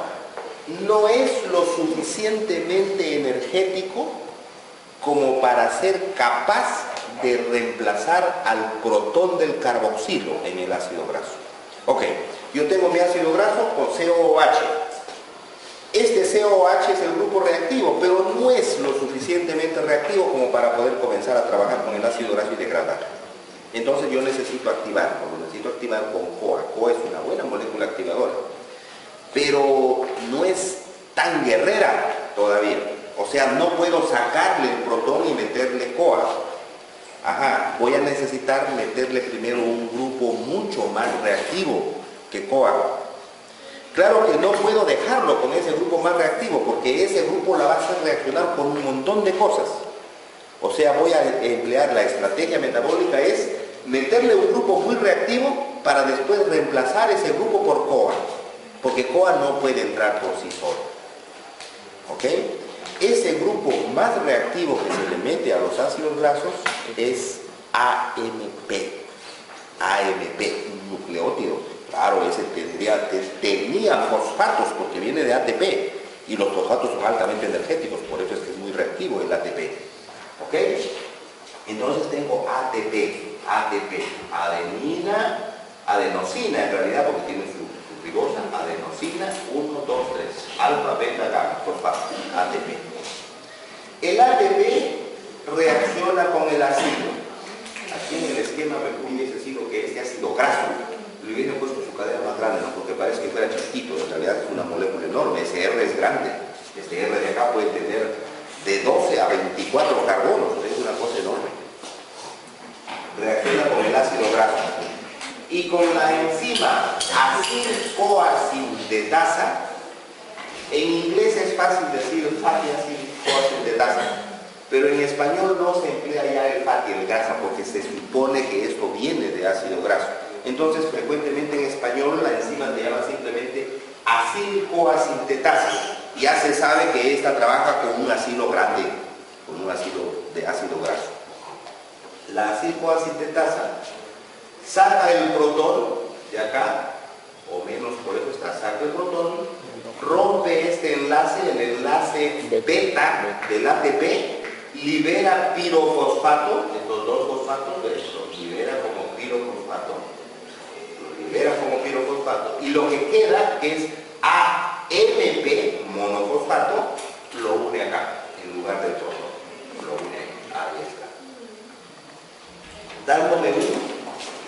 Speaker 1: no es lo suficientemente energético como para ser capaz de reemplazar al protón del carboxilo en el ácido graso. Ok, yo tengo mi ácido graso con COOH. Este COOH es el grupo reactivo, pero no es lo suficientemente reactivo como para poder comenzar a trabajar con el ácido graso y degradar. Entonces yo necesito activarlo, lo necesito activar con CoA. CoA es una buena molécula activadora, pero no es tan guerrera todavía. O sea, no puedo sacarle el protón y meterle CoA. Voy a necesitar meterle primero un grupo mucho más reactivo que CoA. Claro que no puedo dejarlo con ese grupo más reactivo, porque ese grupo la va a hacer reaccionar con un montón de cosas. O sea, voy a emplear la estrategia metabólica, es meterle un grupo muy reactivo para después reemplazar ese grupo por CoA, porque CoA no puede entrar por sí solo. ¿Ok? Ese grupo más reactivo que se le mete a los ácidos grasos es AMP, un nucleótido. claro, ese tenía fosfatos porque viene de ATP y los fosfatos son altamente energéticos, por eso es que es muy reactivo el ATP. ¿Ok? Entonces tengo ATP, adenina, adenosina en realidad, porque tiene su ribosa, adenosina, 1, 2, 3, alfa, beta, gamma, fosfato, ATP. El ATP reacciona con el ácido. Aquí en el esquema me hubiese sido que este ácido graso le hubiese puesto su cadena más grande, ¿no? Porque parece que fuera chiquito, en realidad es una molécula enorme, ese R es grande. Este R de acá puede tener de 12 a 24 carbonos, es una cosa enorme. Reacciona con el ácido graso. Y con la enzima acil-CoA-sintetasa, en inglés es fácil decir fatty acil-CoA-sintetasa, pero en español no se emplea ya el fatty, el grasa, porque se supone que esto viene de ácido graso. Entonces, frecuentemente en español la enzima se llama simplemente acil-CoA-sintetasa. Ya se sabe que esta trabaja con un ácido grande, con un ácido de ácido graso. La acil-CoA-sintetasa saca el protón de acá, o menos por eso está, saca el protón, rompe este enlace, el enlace beta del ATP, libera pirofosfato, estos dos fosfatos, los libera como pirofosfato, y lo que queda es AMP, monofosfato, lo une acá, en lugar del protón, lo une ahí está, dándome un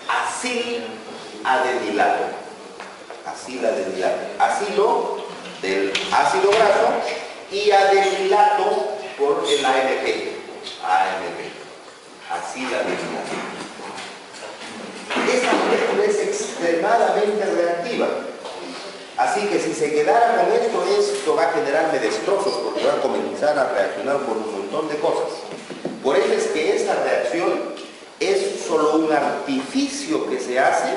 Speaker 1: acil-adenilato, acilo del ácido graso y adenilato por el AMP, acil-adenilato. Esta molécula es extremadamente reactiva, así que si se quedara con esto va a generarme destrozos porque va a comenzar a reaccionar por un montón de cosas. Por eso es que esta reacción es solo un artificio que se hace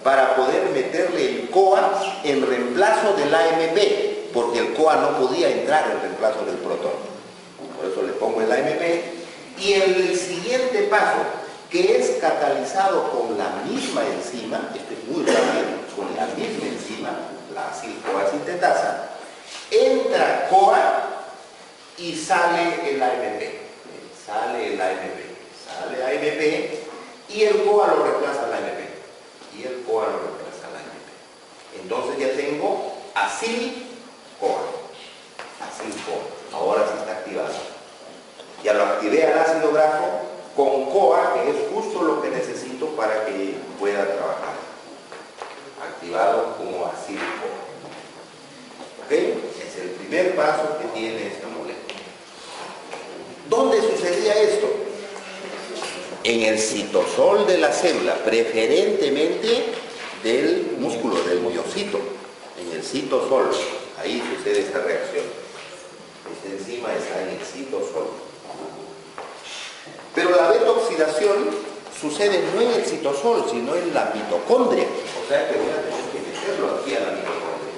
Speaker 1: para poder meterle el CoA en reemplazo del AMP, porque el CoA no podía entrar en reemplazo del protón. Por eso le pongo el AMP. Y el siguiente paso, que es catalizado con la misma enzima, esto es muy rápido, con la misma enzima, la acil-CoA-sintetasa, entra CoA y sale el AMP. Sale AMP y el CoA lo reemplaza al AMP. Entonces ya tengo acil-CoA. Ahora sí está activado. Ya lo activé al ácido graso con CoA, que es justo lo que necesito para que pueda trabajar. Activado como acil-CoA. ¿Ok? Es el primer paso que tiene esta molécula. ¿Dónde sucedía esto? En el citosol de la célula, preferentemente del músculo, del miocito, en el citosol, ahí sucede esta reacción. Esta enzima está en el citosol. Pero la beta-oxidación sucede no en el citosol, sino en la mitocondria. O sea que voy a tener que meterlo aquí a la mitocondria.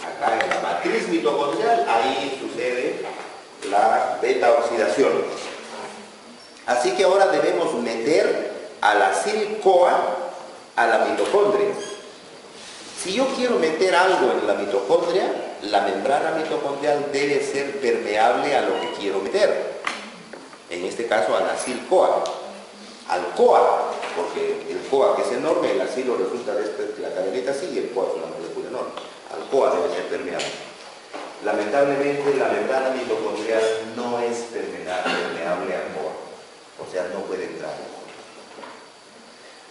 Speaker 1: Acá en la matriz mitocondrial, ahí sucede la beta-oxidación. Así que ahora debemos meter al acil-CoA a la mitocondria. Si yo quiero meter algo en la mitocondria, la membrana mitocondrial debe ser permeable a lo que quiero meter. En este caso al acil-CoA. Al CoA, porque el CoA que es enorme, el acilo resulta de la cadenita así y el CoA es una molécula enorme. Al CoA debe ser permeable. Lamentablemente la membrana mitocondrial no es permeable al CoA. O sea, no puede entrar.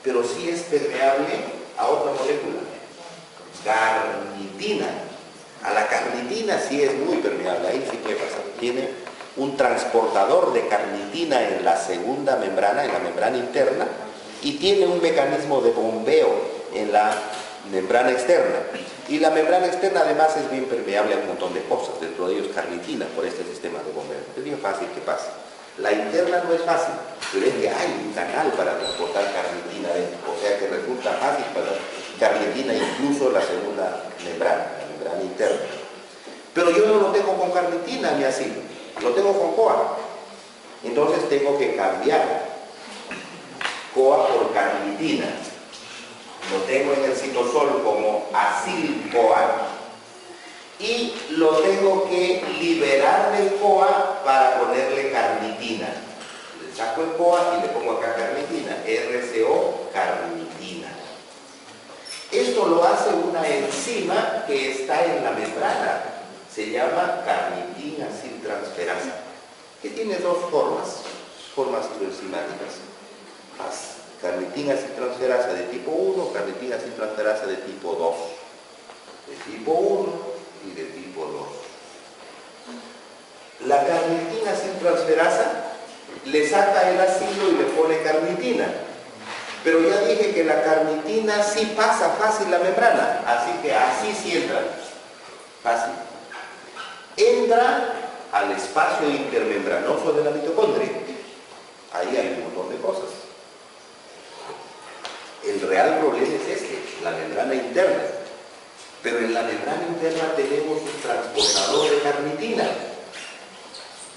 Speaker 1: Pero sí es permeable a otra molécula, carnitina. A la carnitina sí es muy permeable, ahí sí puede pasar. Tiene un transportador de carnitina en la segunda membrana, en la membrana interna, y tiene un mecanismo de bombeo en la membrana externa. Y la membrana externa además es bien permeable a un montón de cosas, dentro de ellos carnitina por este sistema de bombeo. Es bien fácil que pase. La interna no es fácil, pero es que hay un canal para transportar carnitina dentro, o sea que resulta fácil para carnitina incluso la segunda membrana, la membrana interna. Pero yo no lo tengo con carnitina ni así, lo tengo con CoA. Entonces tengo que cambiar CoA por carnitina. lo tengo en el citosol como acil-CoA y lo tengo que liberar del CoA para ponerle carnitina. Le saco el CoA y le pongo acá carnitina, RCO, carnitina. Esto lo hace una enzima que está en la membrana, se llama carnitina aciltransferasa, que tiene dos formas enzimáticas. Carnitina aciltransferasa de tipo 1, carnitina aciltransferasa de tipo 2. De tipo 1 y de tipo 2. La carnitina aciltransferasa le saca el acilo y le pone carnitina. Pero ya dije que la carnitina sí pasa fácil la membrana, así que así sí entra. Fácil. Entra al espacio intermembranoso de la mitocondria. Ahí hay un montón de cosas. El real problema es este, la membrana interna. Pero en la membrana interna tenemos un transportador de carnitina.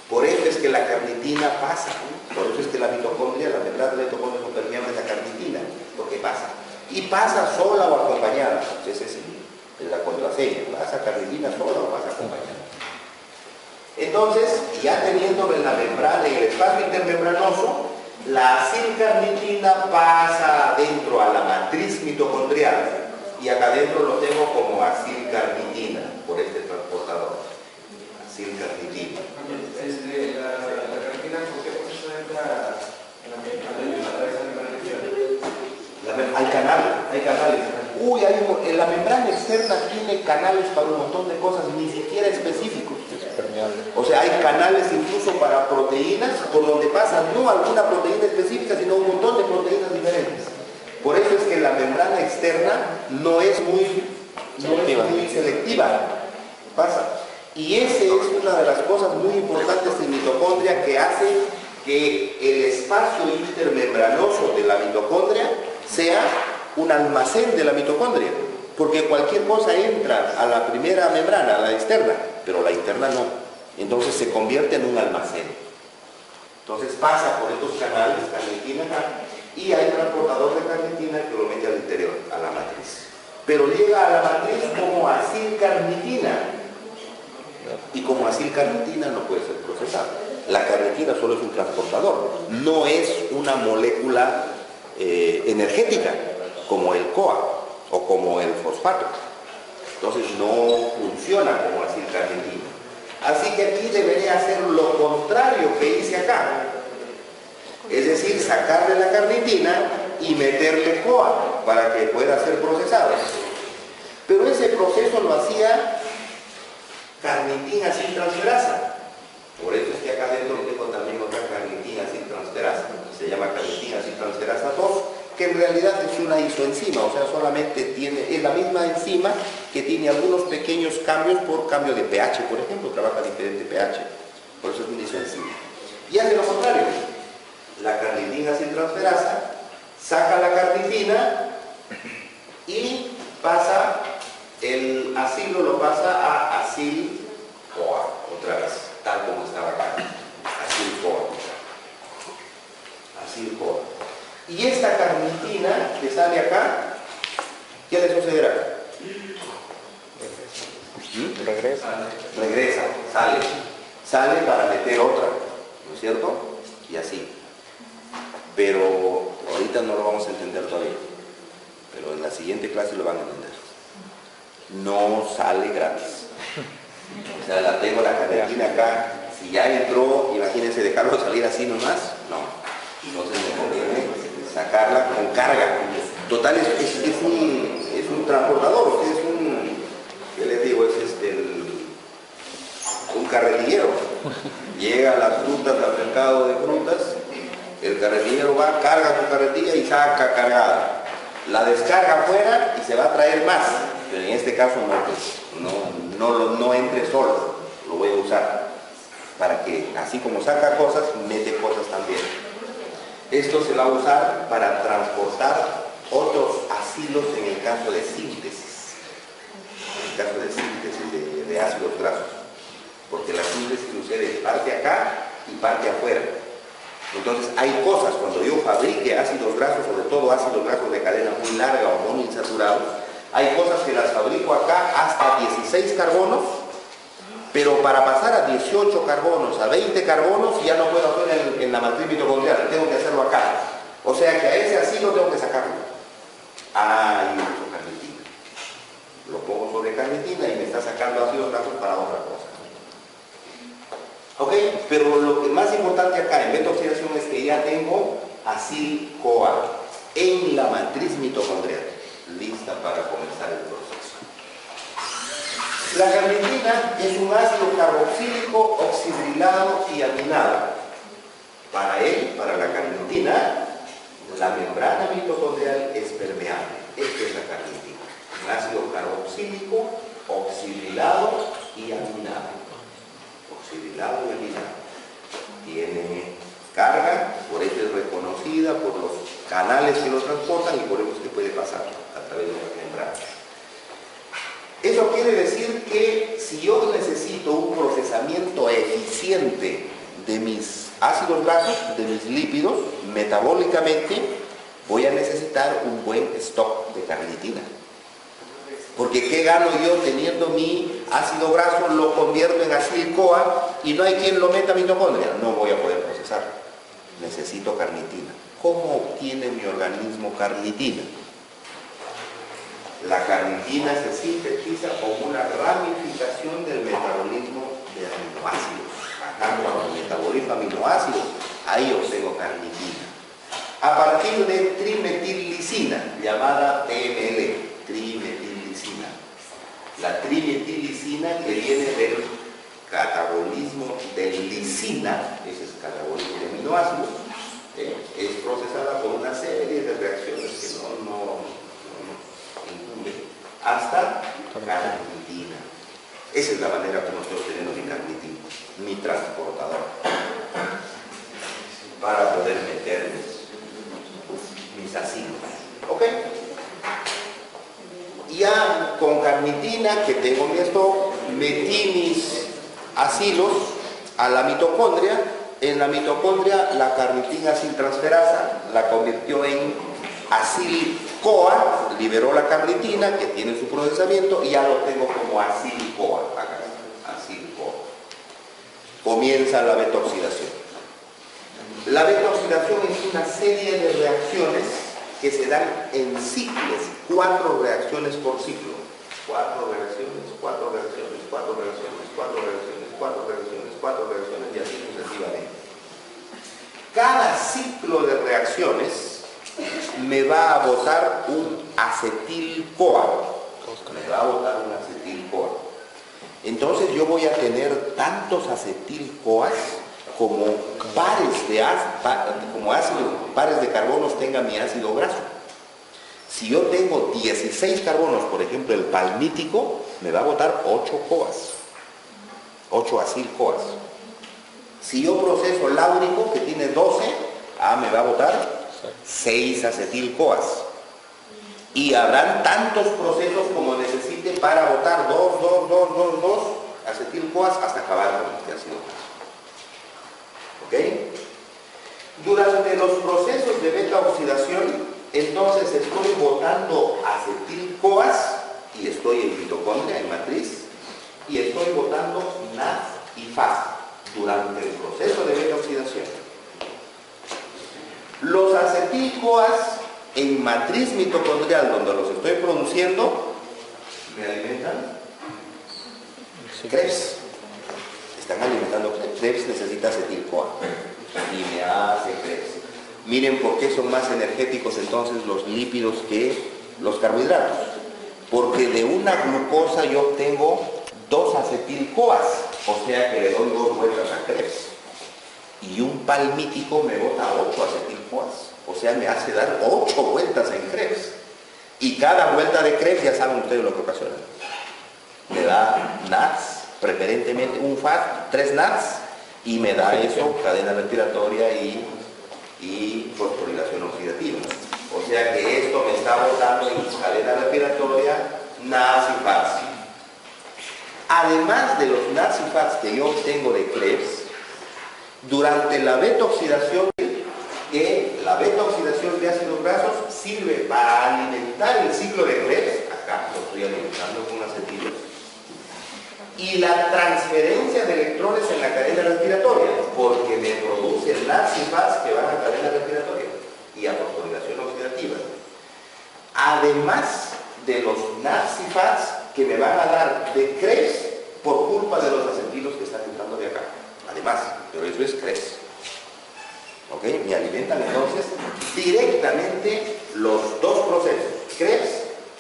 Speaker 1: Por eso es que la carnitina pasa, ¿no? Por eso es que la mitocondria, la membrana de la mitocondria es permeable a la carnitina, porque pasa. Y pasa sola o acompañada. Esa es la contraseña. ¿Pasa carnitina sola o pasa acompañada? Entonces, ya teniéndolo en la membrana, en el espacio intermembranoso, la acilcarnitina pasa adentro a la matriz mitocondrial. Y acá adentro lo tengo como acilcarnitina, por este transportador. Acilcarnitina.
Speaker 2: La carnitina, ¿por qué proceso entra en la membrana?
Speaker 1: Hay canales. La membrana externa tiene canales para un montón de cosas, ni siquiera específicos. O sea, hay canales incluso para proteínas, por donde pasan no alguna proteína específica, sino un montón de proteínas diferentes. Por eso es que la membrana externa no es muy selectiva. Pasa. Y esa es una de las cosas muy importantes en mitocondria que hace que el espacio intermembranoso de la mitocondria sea un almacén de la mitocondria. Porque cualquier cosa entra a la primera membrana, a la externa, pero la interna no. Entonces se convierte en un almacén. Entonces pasa por estos canales, carnitina acá, y hay transportador de carnitina que lo mete al interior, a la matriz. Pero llega a la matriz como acilcarnitina. Y como acilcarnitina no puede ser procesada. La carnitina solo es un transportador, no es una molécula energética como el CoA o como el fosfato. Entonces no funciona como acilcarnitina. Así que aquí debería hacer lo contrario que hice acá. Es decir, sacarle la carnitina y meterle CoA para que pueda ser procesado. Pero ese proceso lo hacía carnitina aciltransferasa. Por eso es que acá dentro tengo también otra carnitina aciltransferasa. Se llama carnitina aciltransferasa 2, que en realidad es una isoenzima, o sea, solamente es la misma enzima que tiene algunos pequeños cambios por cambio de pH, por ejemplo, trabaja a diferente pH. Por eso es una isoenzima. Y hace lo contrario. La carnitina aciltransferasa saca la carnitina y pasa el acilo, lo pasa a acil-CoA otra vez, tal como estaba acá. Acil-CoA. Acil-CoA. Y esta carnitina que sale acá, ¿qué le sucederá? Regresa, sale para meter otra, ¿no es cierto? Y así. Pero ahorita no lo vamos a entender todavía, pero en la siguiente clase lo van a entender. No sale gratis. O sea, la tengo la carnitina acá, si ya entró, imagínense dejarlo salir así nomás, no. Entonces me conviene sacarla con carga. Total, es un transportador, es un, ¿qué les digo? Es un carretillero. Llega las frutas al mercado de frutas, el carretillero va, carga su carretilla y saca cargada. La descarga afuera y se va a traer más, pero en este caso no entre solo, lo voy a usar para que así como saca cosas, mete cosas también. Esto se va a usar para transportar otros acilos en el caso de síntesis, de ácidos grasos, porque la síntesis sucede parte acá y parte afuera. Entonces hay cosas, cuando yo fabrique ácidos grasos, sobre todo ácidos grasos de cadena muy larga o monoinsaturados, hay cosas que las fabrico acá hasta 16 carbonos, pero para pasar a 18 carbonos, a 20 carbonos, ya no puedo hacer en la matriz mitocondrial, tengo que hacerlo acá. O sea que a ese ácido tengo que sacarlo. Ah, y uso carnitina. Lo pongo sobre carnitina y me está sacando ácidos grasos para otra cosa. ¿Ok? Pero lo que más importante acá en beta-oxidación es que ya tengo acil-CoA en la matriz mitocondrial, lista para comenzar el proceso. La carnitina es un ácido carboxílico oxidrilado y aminado. Para él, para la carnitina, la membrana mitocondrial es permeable. Esta es la carnitina. Un ácido carboxílico oxidrilado y aminado. Oxidrilado y aminado. Tiene carga, por eso es reconocida por los canales que lo transportan y por eso es que puede pasar a través de las membranas. Eso quiere decir que si yo necesito un procesamiento eficiente de mis ácidos grasos, de mis lípidos, metabólicamente, voy a necesitar un buen stock de carnitina. Porque ¿qué gano yo teniendo mi ácido graso, lo convierto en acil-CoA y no hay quien lo meta a mitocondria? No voy a poder procesar. Necesito carnitina. ¿Cómo obtiene mi organismo carnitina? La carnitina se sintetiza como una ramificación del metabolismo de aminoácidos. Acá cuando metabolizo aminoácidos, ahí obtengo carnitina. A partir de trimetillicina, llamada TML, trimetillicina. La trimetillicina que viene del catabolismo de lisina, ese es catabolismo de aminoácidos, es procesada por una serie de reacciones que no incumben hasta carnitina. Esa es la manera como nosotros tenemos mi carnitina, mi transportador, para poder meter mis ácidos. ¿Ok? Ya con carnitina, que tengo mi stock, metí mis acilos a la mitocondria. En la mitocondria, la carnitina aciltransferasa la convirtió en acil-CoA, liberó la carnitina, que tiene su procesamiento, y ya lo tengo como acil-CoA. Acá, acil-CoA. Comienza la beta-oxidación. La beta-oxidación es una serie de reacciones que se dan en ciclos, 4 reacciones por ciclo. 4 reacciones, 4 reacciones, 4 reacciones, 4 reacciones, 4 reacciones, 4 reacciones y así sucesivamente. Cada ciclo de reacciones me va a botar un acetil-CoA. Me va a botar un acetil-CoA. Entonces yo voy a tener tantos acetil-CoAs como pares de pares de carbonos tenga mi ácido graso. Si yo tengo 16 carbonos, por ejemplo, el palmítico, me va a botar 8 CoAs, 8 acil-CoAs. Si yo proceso láurico, que tiene 12, me va a botar 6 acetil-CoAs. Y habrán tantos procesos como necesite para botar 2 acetil-CoAs hasta acabar con este ácido graso. ¿Ok? Durante los procesos de beta-oxidación, entonces estoy botando acetil-CoAs y estoy en mitocondria, en matriz, y estoy botando NAD y FAS durante el proceso de beta-oxidación. Los acetil-CoAs en matriz mitocondrial, donde los estoy produciendo, me alimentan Krebs. Están alimentando Krebs. Krebs necesita acetil-CoA y me hace Krebs. Miren por qué son más energéticos entonces los lípidos que los carbohidratos. Porque de una glucosa yo obtengo 2 acetil-CoAs, o sea que le doy 2 vueltas a Krebs. Y un palmítico me bota 8 acetil-CoAs, o sea me hace dar 8 vueltas en Krebs. Y cada vuelta de Krebs, ya saben ustedes lo que ocasiona. Me da NADS, preferentemente un FAT, 3 NADS, y me da eso, cadena respiratoria y fosforilación oxidativa. O sea que esto me está botando en cadena respiratoria NADS y FATs. Además de los NADS y FATs que yo obtengo de Krebs, durante la beta-oxidación que la beta-oxidación de ácidos grasos sirve para alimentar el ciclo de Krebs, acá lo estoy alimentando con acetilos, y la transferencia de electrones en la cadena respiratoria, porque me producen NADPH que van a la cadena respiratoria y a fosforilación oxidativa. Además de los NADPH que me van a dar de Krebs por culpa de los acetilos que están entrando de acá. Además, pero eso es Krebs. ¿Ok? Me alimentan entonces directamente los dos procesos, Krebs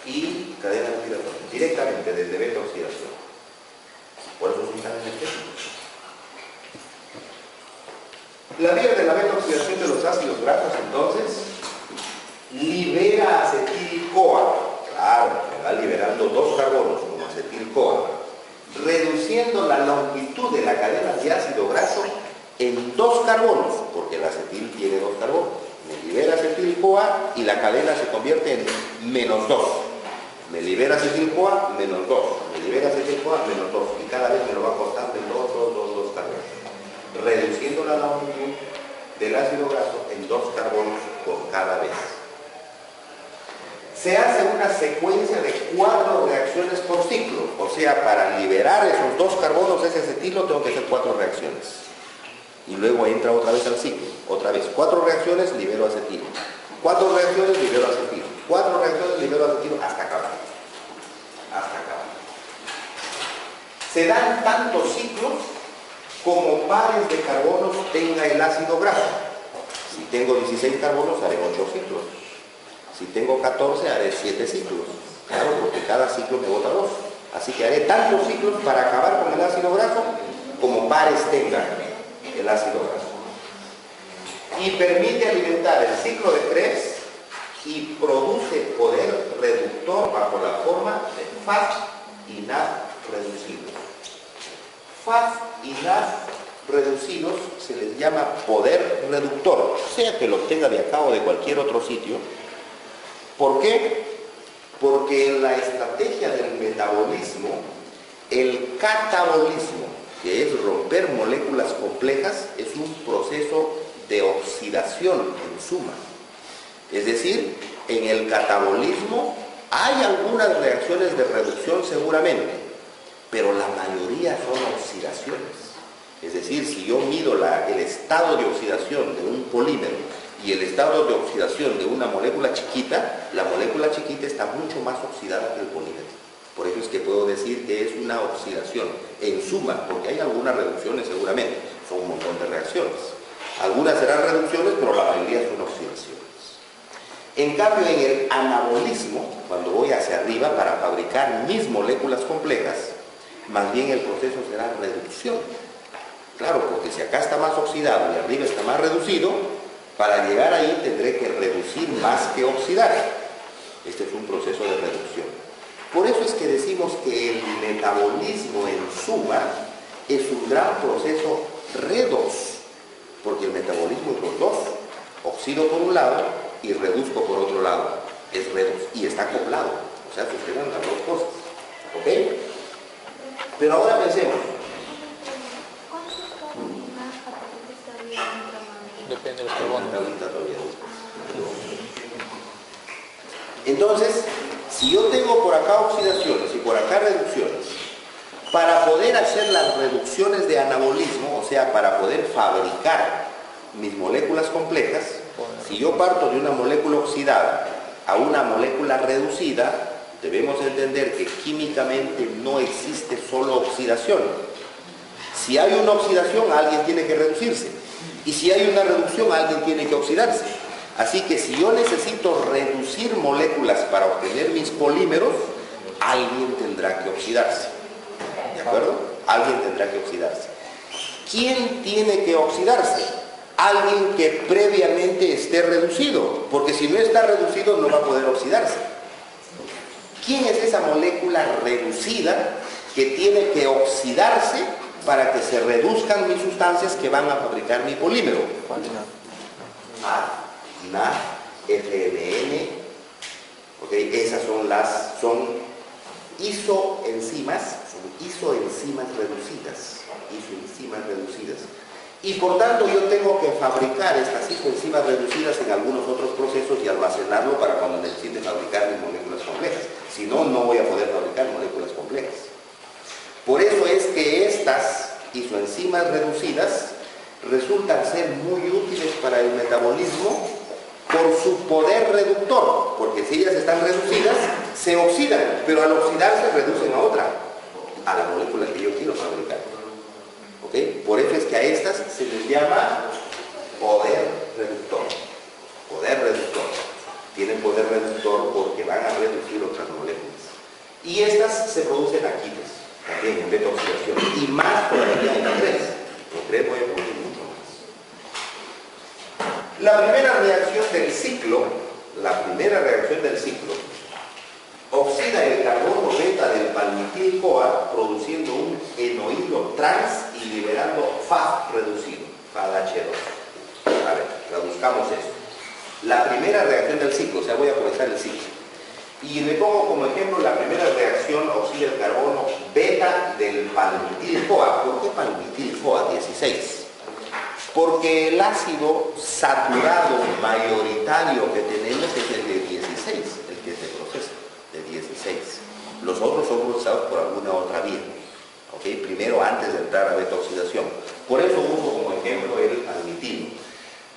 Speaker 1: y cadena respiratoria, directamente desde beta-oxidación. Por eso son tan energéticos. La vía de la beta-oxidación de los ácidos grasos, entonces, libera acetil-CoA. Claro, me va liberando dos carbonos como acetil-CoA, reduciendo la longitud de la cadena de ácido graso en dos carbonos, porque el acetil tiene dos carbonos. Me libera acetil-CoA y la cadena se convierte en -2. Me libera acetil-CoA, -2. Me libera acetil-CoA, -2. Y cada vez me lo va cortando en dos carbonos, reduciendo la longitud del ácido graso en dos carbonos por cada vez. Se hace una secuencia de 4 reacciones por ciclo, o sea, para liberar esos dos carbonos, ese acetilo, tengo que hacer 4 reacciones. Y luego entra otra vez al ciclo, otra vez, 4 reacciones, libero acetilo. 4 reacciones, libero acetilo. 4 reacciones, libero acetilo, hasta acabar. Hasta acabar. Se dan tantos ciclos como pares de carbonos tenga el ácido graso. Si tengo 16 carbonos, haré 8 ciclos. Si tengo 14, haré 7 ciclos. Claro, porque cada ciclo me bota 2. Así que haré tantos ciclos para acabar con el ácido graso como pares tengan el ácido graso. Y permite alimentar el ciclo de Krebs y produce poder reductor bajo la forma de FAD y NAD reducidos. FAD y NAD reducidos se les llama poder reductor, sea que lo obtenga de acá o de cualquier otro sitio. ¿Por qué? Porque en la estrategia del metabolismo, el catabolismo, que es romper moléculas complejas, es un proceso de oxidación en suma. Es decir, en el catabolismo hay algunas reacciones de reducción seguramente, pero la mayoría son oxidaciones. Es decir, si yo mido el estado de oxidación de un polímero y el estado de oxidación de una molécula chiquita, la molécula chiquita está mucho más oxidada que el polímero. Por eso es que puedo decir que es una oxidación en suma, porque hay algunas reducciones seguramente, son un montón de reacciones. Algunas serán reducciones, pero la mayoría son oxidaciones. En cambio, en el anabolismo, cuando voy hacia arriba para fabricar mis moléculas complejas, más bien el proceso será reducción. Claro, porque si acá está más oxidado y arriba está más reducido, para llegar ahí tendré que reducir más que oxidar. Este es un proceso de reducción. Por eso es que decimos que el metabolismo en suma es un gran proceso redox, porque el metabolismo es los dos. Oxido por un lado y reduzco por otro lado. Es redox y está acoplado. O sea, suceden las dos cosas. ¿Ok? Pero ahora pensemos.
Speaker 3: Depende de los carbonos.
Speaker 1: Entonces, si yo tengo por acá oxidaciones y por acá reducciones, para poder hacer las reducciones de anabolismo, o sea, para poder fabricar mis moléculas complejas, si yo parto de una molécula oxidada a una molécula reducida, debemos entender que químicamente no existe solo oxidación. Si hay una oxidación, alguien tiene que reducirse. Y si hay una reducción, alguien tiene que oxidarse. Así que si yo necesito reducir moléculas para obtener mis polímeros, alguien tendrá que oxidarse. ¿De acuerdo? Alguien tendrá que oxidarse. ¿Quién tiene que oxidarse? Alguien que previamente esté reducido, porque si no está reducido no va a poder oxidarse. ¿Quién es esa molécula reducida que tiene que oxidarse para que se reduzcan mis sustancias que van a fabricar mi polímero? NAD, FMN, ¿okay? Esas son isoenzimas reducidas. Isoenzimas reducidas. Y por tanto yo tengo que fabricar estas 5 enzimas reducidas en algunos otros procesos y almacenarlo para cuando necesite fabricar mis moléculas complejas. Si no, no voy a poder fabricar moléculas complejas. Por eso es que estas isoenzimas reducidas resultan ser muy útiles para el metabolismo por su poder reductor, porque si ellas están reducidas, se oxidan, pero al oxidarse reducen a otra, a la molécula que yo quiero fabricar. ¿Okay? Por eso es que a estas se les llama poder reductor. Poder reductor. Tienen poder reductor porque van a reducir otras moléculas. Y estas se producen aquí, también en beta-oxidación. Y más todavía en la 3. En 3 voy a producir mucho más. La primera reacción del ciclo, oxida el carbono beta del palmitil-CoA produciendo un enoilo trans y liberando FAD reducido, FADH2. A ver, traduzcamos esto. La primera reacción del ciclo, o sea, voy a comenzar el ciclo. Y le pongo como ejemplo la primera reacción, oxida el carbono beta del palmitil-CoA. ¿Por qué palmitil-CoA 16? Porque el ácido saturado mayoritario que tenemos es el de 16, el que se procesa, de 16. Los otros son procesados por alguna otra vía. ¿Okay? Primero, antes de entrar a beta-oxidación. Por eso uso como ejemplo el palmitil.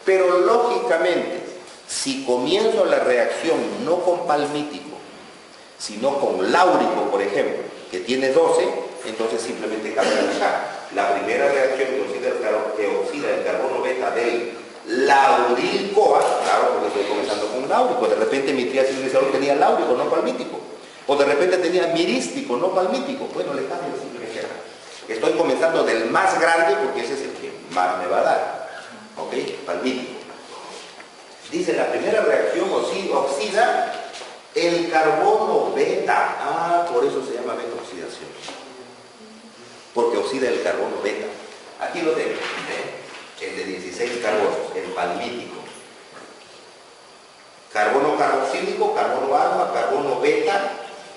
Speaker 1: Pero lógicamente, si comienzo la reacción no con palmítico, sino con láurico, por ejemplo, que tiene 12, entonces simplemente cambia acá. La primera reacción que oxida el carbono beta del lauril-CoA, claro, porque estoy comenzando con láurico. De repente mi triacilglicérol tenía láurico, no palmítico. O de repente tenía mirístico, no palmítico. Bueno, le cambio simplemente acá. Estoy comenzando del más grande porque ese es el que más me va a dar. ¿Ok? Palmítico. Dice, la primera reacción oxida el carbono beta. Ah, por eso se llama beta-oxidación. Porque oxida el carbono beta. Aquí lo tengo, el de 16 carbonos, el palmítico. Carbono carboxílico, carbono alfa, carbono beta,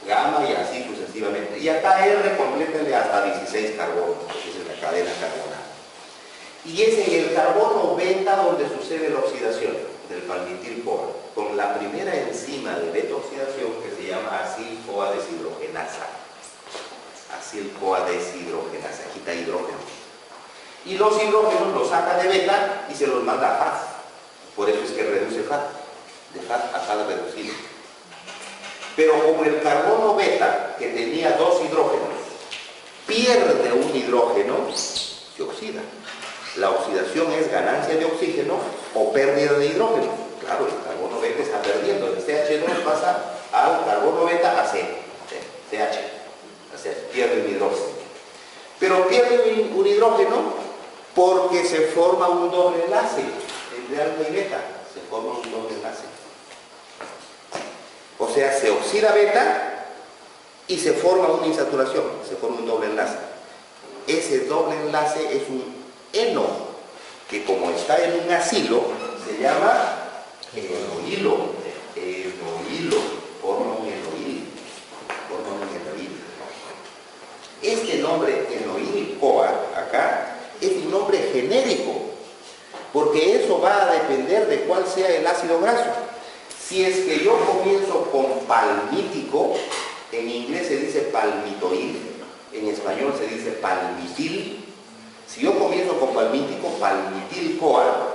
Speaker 1: gamma y así sucesivamente. Y acá R complétenle hasta 16 carbonos, porque esa es la cadena carbonada. Y es en el carbono beta donde sucede la oxidación del palmitil-CoA, con la primera enzima de beta-oxidación que se llama acil-CoA deshidrogenasa. Acil-CoA deshidrogenasa, quita hidrógeno. Y los hidrógenos los saca de beta y se los manda a FAD. Por eso es que reduce FAD, de FAD a FAD reducido. Pero como el carbono beta, que tenía 2 hidrógenos, pierde un hidrógeno, se oxida. La oxidación es ganancia de oxígeno o pérdida de hidrógeno. Claro, el carbono beta está perdiendo. El CH2 pasa al carbono beta a C, CH. O sea, pierde un hidrógeno. Pero pierde un hidrógeno porque se forma un doble enlace entre alfa y beta. Se forma un doble enlace. O sea, se oxida beta y se forma una insaturación. Se forma un doble enlace. Ese doble enlace es un eno, que como está en un acilo, se llama enoilo. Enoilo. Forma un enoil. Forma un enoil. Este nombre enoil-CoA acá es un nombre genérico, porque eso va a depender de cuál sea el ácido graso. Si es que yo comienzo con palmítico, en inglés se dice palmitoil, en español se dice palmitil. Si yo comienzo con palmítico, palmitil-CoA,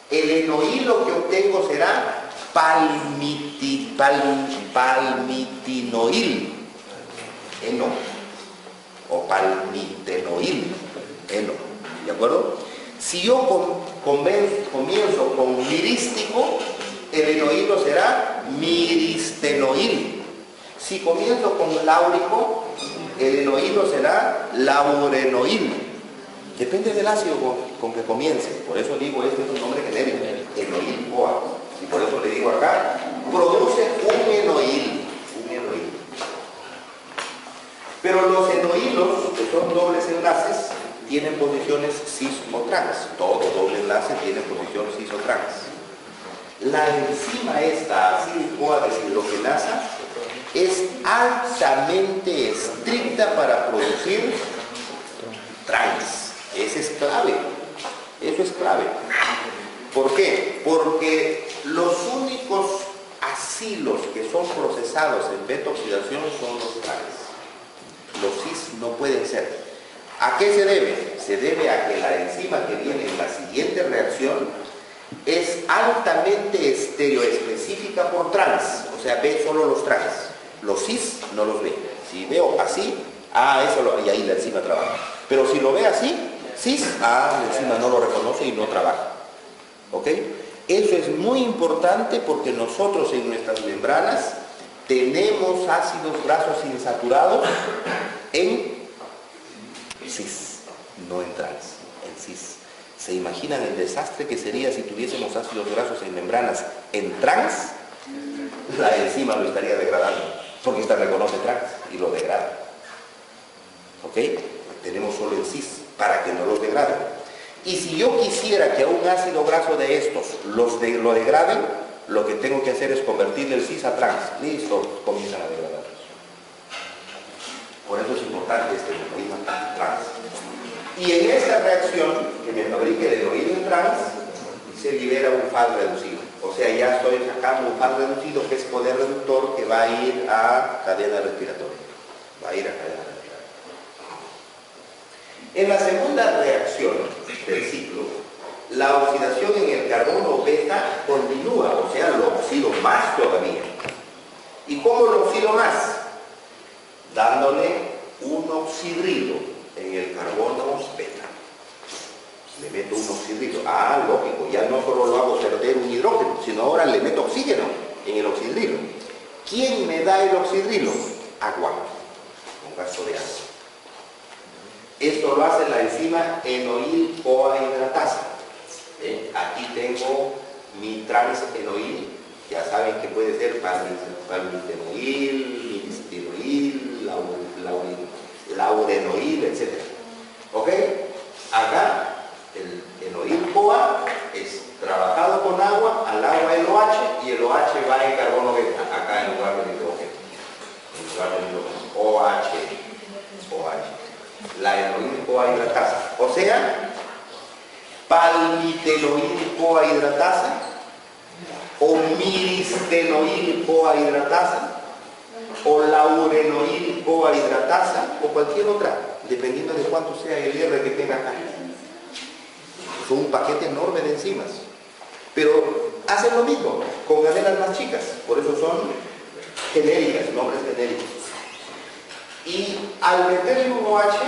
Speaker 1: el enoilo que obtengo será palmitinoil, eno, o palmitenoil, eno, ¿de acuerdo? Si yo comienzo con mirístico, el enoilo será miristenoil. Si comienzo con láurico, el enoilo será laurenoil. Depende del ácido con que comience. Por eso digo, este es un nombre genérico, enoil-CoA. Y por eso le digo acá, produce un enoil. Pero los enoilos, que son dobles enlaces, tienen posiciones cis o trans. Todo doble enlace tiene posición cis o trans. La enzima esta, acil-CoA deshidrogenasa, es altamente estricta para producir trans. Ese es clave. Eso es clave. ¿Por qué? Porque los únicos acilos que son procesados en beta-oxidación son los trans. Los cis no pueden ser. ¿A qué se debe? Se debe a que la enzima que viene en la siguiente reacción es altamente estereoespecífica por trans, o sea, ve solo los trans. Los cis no los ve. Si veo así, y ahí la enzima trabaja. Pero si lo ve así, cis, la enzima no lo reconoce y no trabaja. ¿Ok? Eso es muy importante porque nosotros en nuestras membranas tenemos ácidos grasos insaturados en cis, no en trans, en cis. ¿Se imaginan el desastre que sería si tuviésemos ácidos grasos en membranas en trans? La enzima lo estaría degradando, porque esta reconoce trans y lo degrada. ¿Ok? Tenemos solo en cis para que no los degrade. Y si yo quisiera que a un ácido graso de estos lo degraden, lo que tengo que hacer es convertirle el cis a trans. Listo, comienzan a degradar. Por eso es importante este mecanismo trans. Y en esta reacción que me fabrique el enoído en trans, se libera un FAD reducido. O sea, ya estoy sacando un FAD reducido que es poder reductor que va a ir a cadena respiratoria. Va a ir a cadena respiratoria. En la segunda reacción del ciclo, la oxidación en el carbono beta continúa, o sea, lo oxido más todavía. ¿Y cómo lo oxido más? Dándole un oxidrilo en el carbono beta. Le meto un oxidrilo. Lógico, ya no solo lo hago perder un hidrógeno, sino ahora le meto oxígeno en el oxidrilo. ¿Quién me da el oxidrilo? Agua, con gasto de agua. Esto lo hace la enzima enoil-CoA hidratasa. Aquí tengo mi trans-enoil, ya saben que puede ser palmitenoil, ministinoil, laurenoil, etc. ¿Ok? Acá el enoil-CoA es trabajado con agua, al agua el OH y el OH va en carbono beta, acá en lugar del hidrógeno. En lugar del hidrógeno, OH. La enoil-CoA hidratasa. O sea, palmitenoil-CoA hidratasa o miristenoil-CoA hidratasa o laurenoil-CoA hidratasa o cualquier otra, dependiendo de cuánto sea el R que tenga acá. Son un paquete enorme de enzimas, pero hacen lo mismo con cadenas más chicas, por eso son genéricas, nombres genéricos. Y al meterle un OH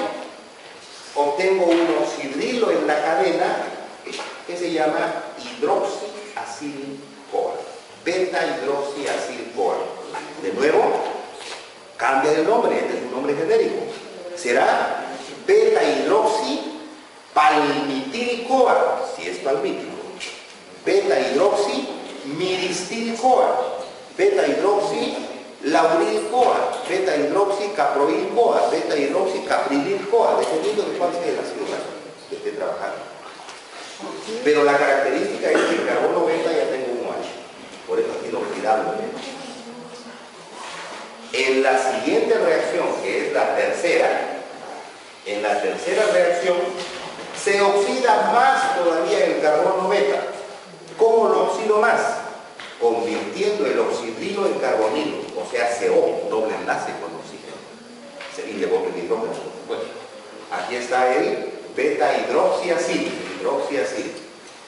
Speaker 1: obtengo un oxidrilo en la cadena que se llama hidroxiacil-CoA, beta-hidroxiacil-CoA. De nuevo, cambia el nombre, este es un nombre genérico. Será beta-hidroxipalmitil-CoA, si es palmítico. Beta-hidroximiristil-CoA, beta-hidroxi-lauril-CoA, beta-hidroxicaproil-CoA, beta-hidroxicaprilil-CoA, dependiendo de cuál sea el ácido graso que esté trabajando. Pero la característica es que el carbono beta ya tengo un OH, por eso aquí lo oxidable. En la siguiente reacción, que es la tercera, en la tercera reacción se oxida más todavía el carbono beta. ¿Cómo lo oxido más? Convirtiendo el oxidrilo en carbonilo, o sea, CO, doble enlace con oxígeno. Y le pongo el hidrógeno. Bueno, aquí está el beta-hidroxiacil,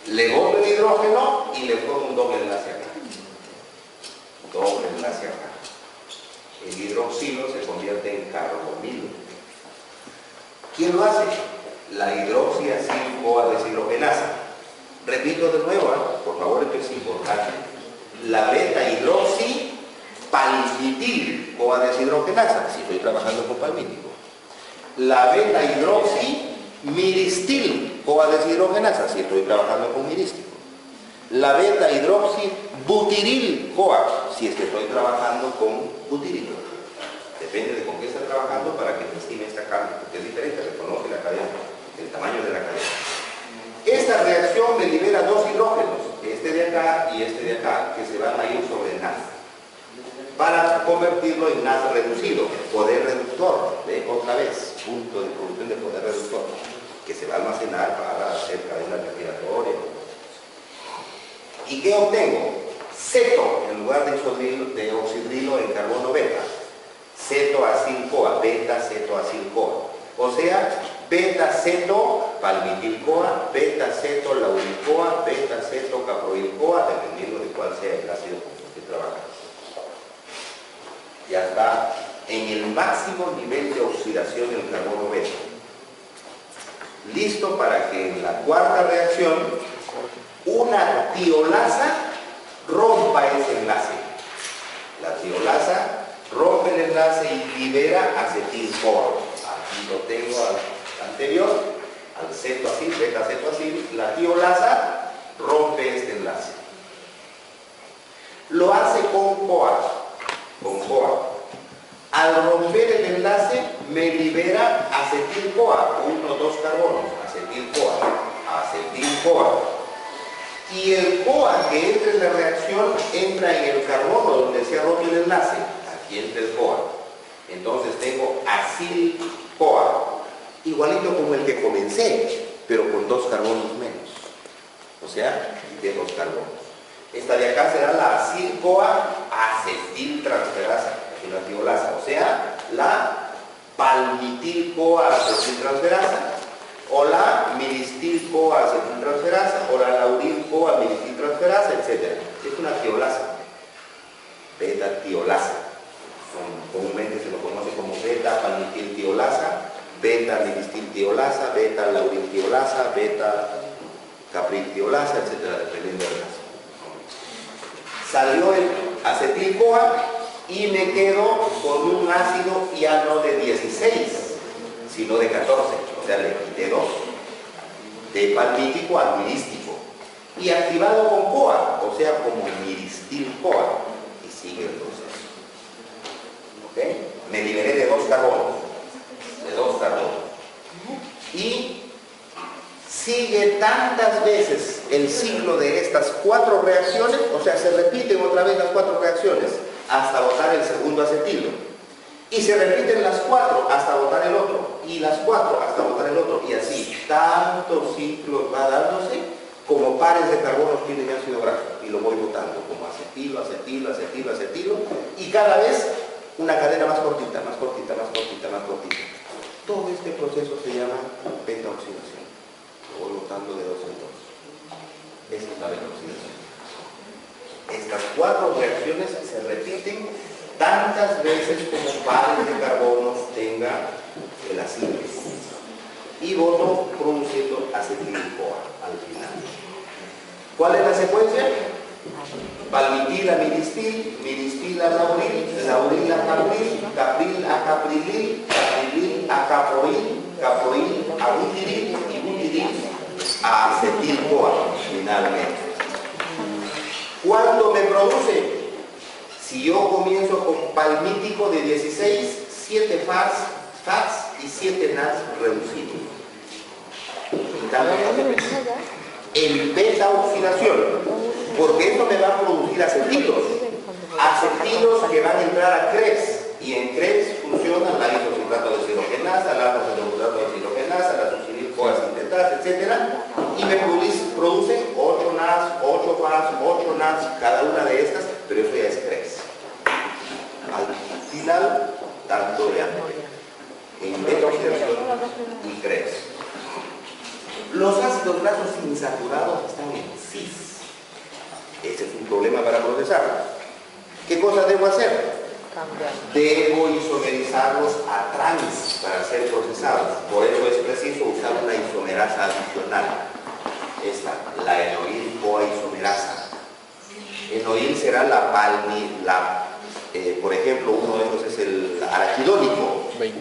Speaker 1: Le boto el hidrógeno y le pongo un doble enlace acá. Doble enlace acá. El hidroxilo se convierte en carbonilo. ¿Quién lo hace? La hidroxiacil-CoA deshidrogenasa. Repito de nuevo, por favor, esto es importante. La beta-hidroxipalmitil-CoA deshidrogenasa, si estoy trabajando con palmítico. La beta-hidroximiristil-CoA deshidrogenasa, si estoy trabajando con mirístico. La beta-hidroxibutiril-CoA, si es que estoy trabajando con butirilo. Depende de con qué está trabajando para que me estime esta carga, porque es diferente, reconoce la cadena, el tamaño de la cadena. Esta reacción me libera dos hidrógenos, este de acá y este de acá, que se van a ir sobre el NAS, para convertirlo en NAS reducido, poder reductor, otra vez, punto de producción de poder reductor. que se va a almacenar para hacer cadena respiratoria. ¿Y qué obtengo? Ceto en lugar de oxidrilo en carbono beta. Ceto-acil-CoA, beta-ceto-acil-CoA. O sea, beta-ceto-palmitil-CoA, beta-ceto-lauril-CoA, beta-ceto-caproil-CoA, dependiendo de cuál sea el ácido con el que trabaja. Ya está en el máximo nivel de oxidación del carbono beta. Listo para que en la cuarta reacción una tiolasa rompa ese enlace. La tiolasa rompe el enlace y libera acetil-CoA. Aquí lo tengo al anterior, al cetoacil, beta-cetoacil. La tiolasa rompe este enlace. Lo hace con CoA. Al romper el enlace me libera acetil-CoA, 1 o 2 carbonos, acetil-CoA. Y el CoA que entra en la reacción entra en el carbono donde se ha roto el enlace. Aquí entra el CoA. Entonces tengo acil-CoA, igualito como el que comencé, pero con 2 carbonos menos. O sea, de 2 carbonos. Esta de acá será la acil-CoA acetiltransferasa, es una tiolasa, o sea, la palmitil-CoA acetiltransferasa, o la miristil-CoA acetiltransferasa, o la lauril-CoA miristiltransferasa, etc. Es una tiolasa, beta-tiolasa. Comúnmente se lo conoce como beta-palmitil-tiolasa, beta-miristil-tiolasa, beta-lauril-tiolasa, beta-capril-tiolasa, etc. Dependiendo del caso. Salió el acetil-CoA y me quedo con un ácido ya no de 16, sino de 14, o sea, le quité 2, de palmítico a mirístico, y activado con CoA, o sea, como miristil-CoA, y sigue el proceso. ¿Ok? Me liberé de 2 carbonos, y sigue tantas veces el ciclo de estas 4 reacciones, o sea, se repiten otra vez las 4 reacciones hasta botar el segundo acetilo. Y se repiten las 4 hasta botar el otro, y las 4 hasta botar el otro, y así, tantos ciclos va dándose como pares de carbonos tienen ácido graso, y lo voy botando como acetilo, y cada vez una cadena más cortita. Todo este proceso se llama beta-oxidación. Lo voy botando de 2 en 2. Esa es la beta-oxidación. Estas 4 reacciones se repiten tantas veces como pares de carbonos tenga el ácido. Y voto produciendo acetil-CoA al final. ¿Cuál es la secuencia? Palmitil a miristil, miristil a lauril, lauril a capril, capril a caprilil, caprilil a caproil, caproil a butiril y butiril a acetil-CoA finalmente. ¿Cuánto me produce? Si yo comienzo con palmítico de 16, 7 FAS y 7 NAS reducidos. En beta-oxidación, porque esto me va a producir acetilos que van a entrar a CRES, y en CRES funcionan la isocitrato de silogenasa, la isocitrato de silogenasa, la succinil-CoA sintetasa, etc. Y me producen 8 NAS, 8 FAS, 8 NAS, cada una de estas, pero eso ya es CRES. Al final, tanto de ATP, en beta-oxidación y CRES. Los ácidos grasos insaturados están en cis. Ese es un problema para procesar. ¿Qué cosa debo hacer? Debo isomerizarlos a trans para ser procesados. Por eso es preciso usar una isomerasa adicional. Esta, la enoil-CoA isomerasa. Enoil será por ejemplo, uno de ellos es el araquidónico,
Speaker 3: 20.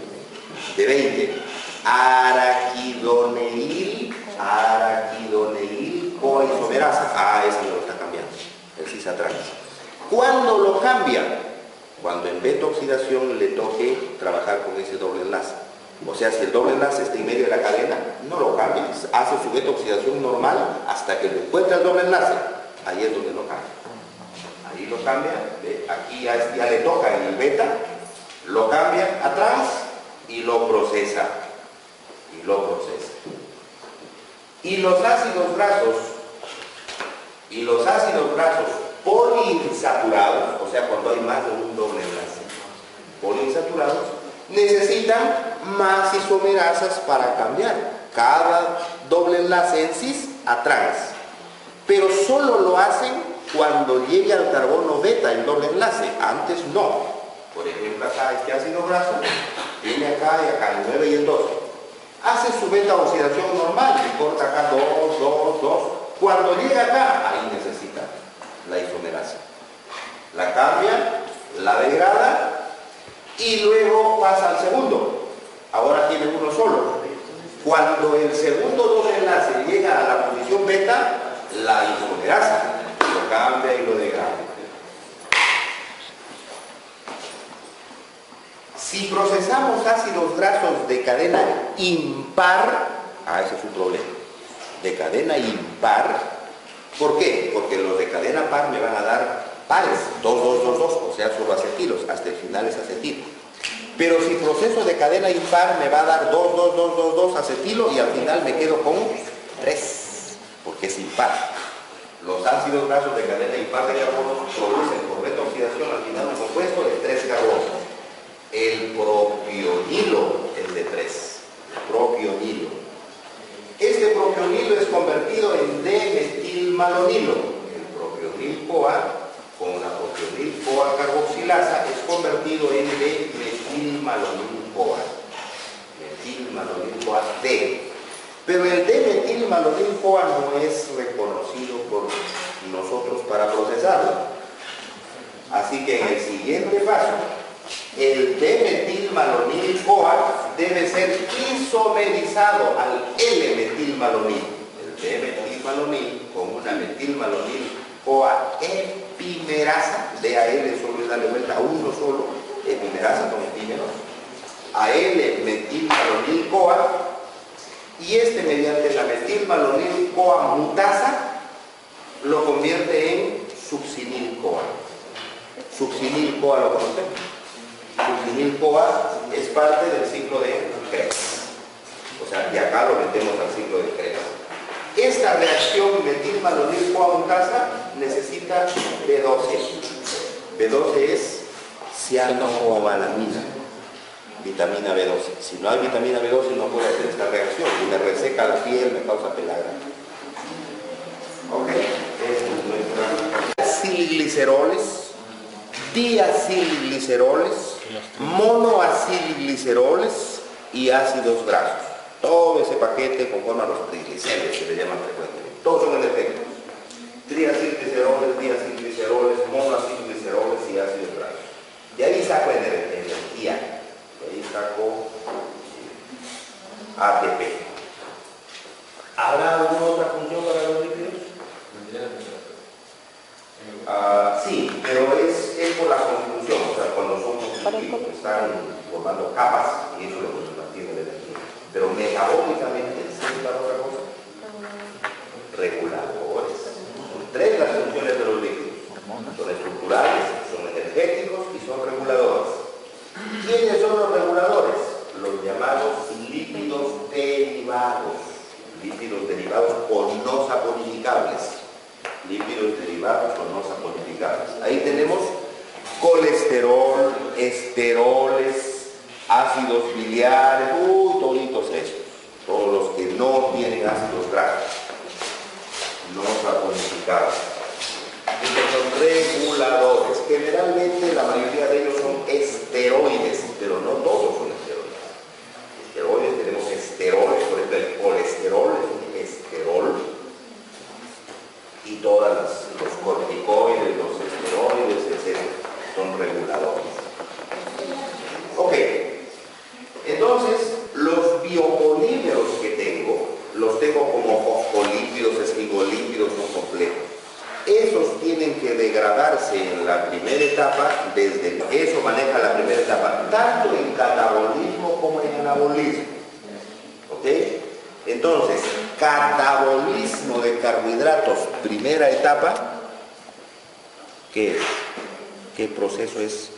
Speaker 1: De 20. Araquidoneil-CoA isomerasa. Ese me lo está cambiando, el cisatrans. ¿Cuándo lo cambia? Cuando en beta-oxidación le toque trabajar con ese doble enlace. O sea, si el doble enlace está en medio de la cadena, no lo cambia, hace su beta-oxidación normal hasta que lo encuentra el doble enlace. Ahí es donde lo cambia. Ahí lo cambia, aquí ya le toca en el beta, lo cambia a trans y lo procesa. Y los ácidos grasos poliinsaturados, o sea, cuando hay más de un doble enlace, poliinsaturados, necesitan más isomerasas para cambiar cada doble enlace en cis a trans. Pero solo lo hacen cuando llegue al carbono beta el doble enlace, antes no. Por ejemplo, acá este ácido graso viene acá y acá, el 9 y el 2. Hace su beta oxidación normal, y corta acá 2, 2, 2. Cuando llega acá, ahí necesita la isomerasa. La cambia, la degrada y luego pasa al segundo. Ahora tiene uno solo. Cuando el segundo doble enlace llega a la posición beta, la isomerasa lo cambia y lo degrada. Si procesamos ácidos grasos de cadena impar, ese es un problema. De cadena impar, ¿por qué? Porque los de cadena par me van a dar pares, 2, 2, 2, 2, o sea, solo acetilos, hasta el final es acetilo. Pero si proceso de cadena impar me va a dar 2, 2, 2, 2, 2 acetilo y al final me quedo con 3, porque es impar. Los ácidos grasos de cadena impar de carbono producen por beta oxidación al final un compuesto de 3 carbonos. El propionilo es de 3. Propionilo. Este propionilo es convertido en D-metilmalonilo. El propionil-CoA con la propionil-CoA carboxilasa es convertido en D-metilmalonil-CoA. Metilmalonil-CoA D. Pero el D-metilmalonil-CoA no es reconocido por nosotros para procesarlo. Así que en el siguiente paso, el D-metilmalonil-CoA debe ser isomerizado al L-metilmalonil. El D-metilmalonil con una metilmalonil-CoA epimerasa, DAL solo es darle vuelta a uno solo, epimerasa con epímeros, a L-metilmalonil-CoA, y este mediante la metilmalonil-CoA mutasa lo convierte en succinil-CoA. Succinil-CoA lo conocemos. Succinil-CoA es parte del ciclo de Krebs. O sea, y acá lo metemos al ciclo de Krebs. Esta reacción metilmalonil-CoA mutasa necesita B12. B12 es cianocobalamina, vitamina B12. Si no hay vitamina B12 no puede hacer esta reacción. Y me reseca la piel, me causa pelagra. Ok, esta es nuestra. Acilgliceroles, diacilgliceroles, monoacilgliceroles y ácidos grasos. Todo ese paquete conforma los triglicéridos, se le llaman frecuentemente. Todos son energéticos. Triacilgliceroles, diacilgliceroles, monoacilgliceroles y ácidos grasos. De ahí saco energía. De ahí saco ATP. ¿Habrá alguna otra función para los líquidos? Sí, pero es por la constitución, o sea, cuando son constitutivos, están formando capas y eso es lo que nos mantiene la energía. Pero metabólicamente, ¿sí es la otra cosa? Reguladores. Son 3 las funciones de los líquidos. Son estructurales, son energéticos y son reguladores. ¿Quiénes son los reguladores? Los llamados lípidos derivados. Lípidos derivados o no saponificables. Lípidos derivados o no saponificables. Ahí tenemos colesterol, esteroles, ácidos biliares, toditos estos. Todos los que no tienen ácidos grasos, no saponificables. Estos son reguladores. Generalmente la mayoría de ellos son esteroides, pero no todos son esteroides. Esteroides, tenemos esteroles, por ejemplo el colesterol es un esterol. Y todos los corticoides, los esteroides, etc. son reguladores. Ok. Entonces, los biopolímeros que tengo, los tengo como fosfolípidos, esfingolípidos no complejos. Esos tienen que degradarse en la primera etapa, eso maneja la primera etapa, tanto en catabolismo como en anabolismo. ¿Ok? Entonces, catabolismo de carbohidratos, primera etapa, ¿qué es? ¿Qué proceso es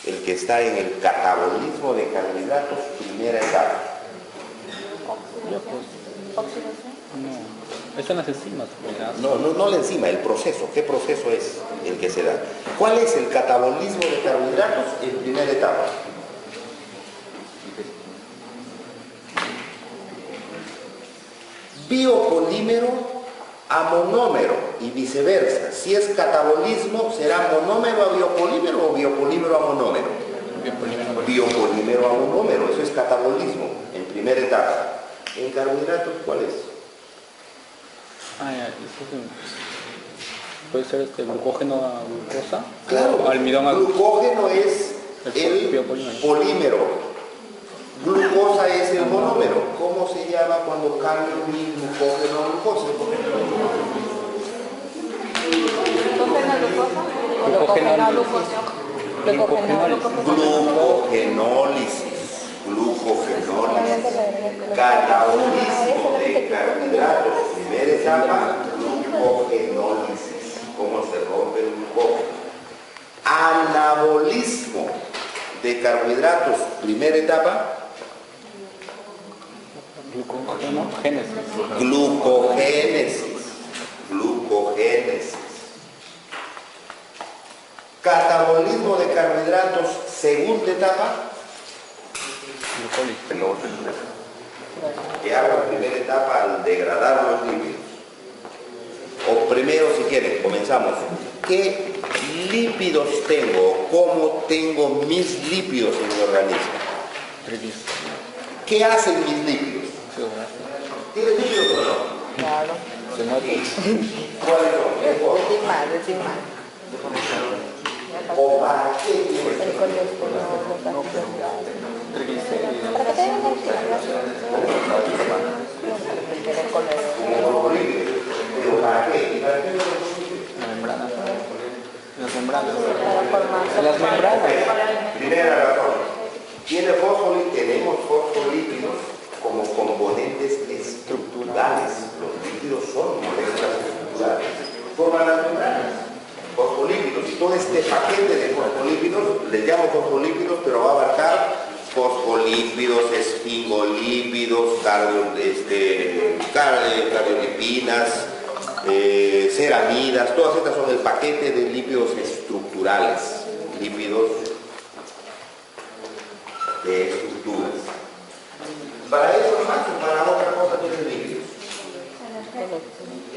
Speaker 1: el que está en el catabolismo de carbohidratos, primera etapa?
Speaker 2: Oxidación.
Speaker 3: No, están las enzimas. ¿Verdad?
Speaker 1: No la enzima, el proceso. ¿Qué proceso es el que se da? ¿Cuál es el catabolismo de carbohidratos en primera etapa? Biopolímero a monómero y viceversa. Si es catabolismo, ¿será monómero a biopolímero o biopolímero a monómero? Biopolímero a monómero, eso es catabolismo en primera etapa. ¿En carbohidratos cuál es?
Speaker 3: Puede ser glucógeno a glucosa.
Speaker 1: Claro,
Speaker 3: Almidón a
Speaker 1: glucógeno es el polímero. Glucosa es el monómero. ¿Cómo se llama cuando cambio mi glucógeno a glucosa? Glucogenólisis. Catabolismo de carbohidratos. Primera etapa, glucogenólisis. ¿Cómo se rompe el glucógeno? Anabolismo de carbohidratos. Primera etapa. Glucogénesis. Catabolismo de carbohidratos, segunda etapa. Que haga primera etapa al degradar los lípidos. O primero, si quieren, comenzamos. ¿Qué lípidos tengo? ¿Cómo tengo mis lípidos en mi organismo? ¿Qué hacen mis lípidos? ¿Tienes lípidos o no?
Speaker 2: Claro.
Speaker 1: ¿Cuáles son?
Speaker 2: Decimar.
Speaker 1: ¿O para qué tienes?
Speaker 2: El colesterol, triglicéridos. ¿Para qué te den
Speaker 1: ¿Pero para qué? ¿Para qué?
Speaker 3: La membrana. Las membranas.
Speaker 2: Las membranas.
Speaker 1: Primera razón. Tenemos fosfolípidos como componentes estructurales. Los lípidos son moléculas estructurales. Forman las membranas. Fosfolípidos. Y todo este paquete de fosfolípidos, les llamo fosfolípidos, pero va a abarcar fosfolípidos, esfingolípidos, cardiolipinas, ceramidas, todas estas son el paquete de lípidos estructurales, lípidos de estructuras. Para eso más o para otra cosa tienen lípidos.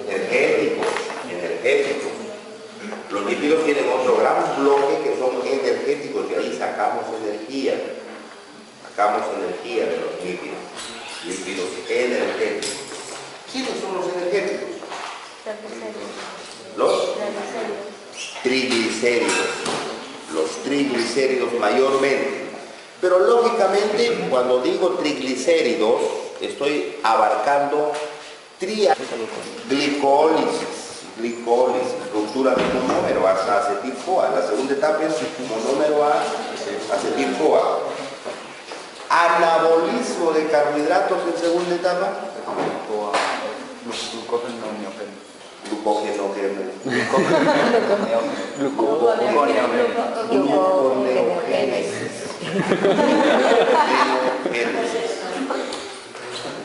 Speaker 1: Energéticos. Los lípidos tienen otro gran bloque que son energéticos, y ahí sacamos energía. Sacamos energía de los lípidos. Lípidos energéticos. ¿Quiénes son los energéticos? Los triglicéridos. Los triglicéridos mayormente. Pero lógicamente, cuando digo triglicéridos, estoy abarcando glicólisis, ruptura de monómero hasta acetil-CoA. La segunda etapa es monómero a acetil-CoA. Anabolismo de carbohidratos en segunda etapa.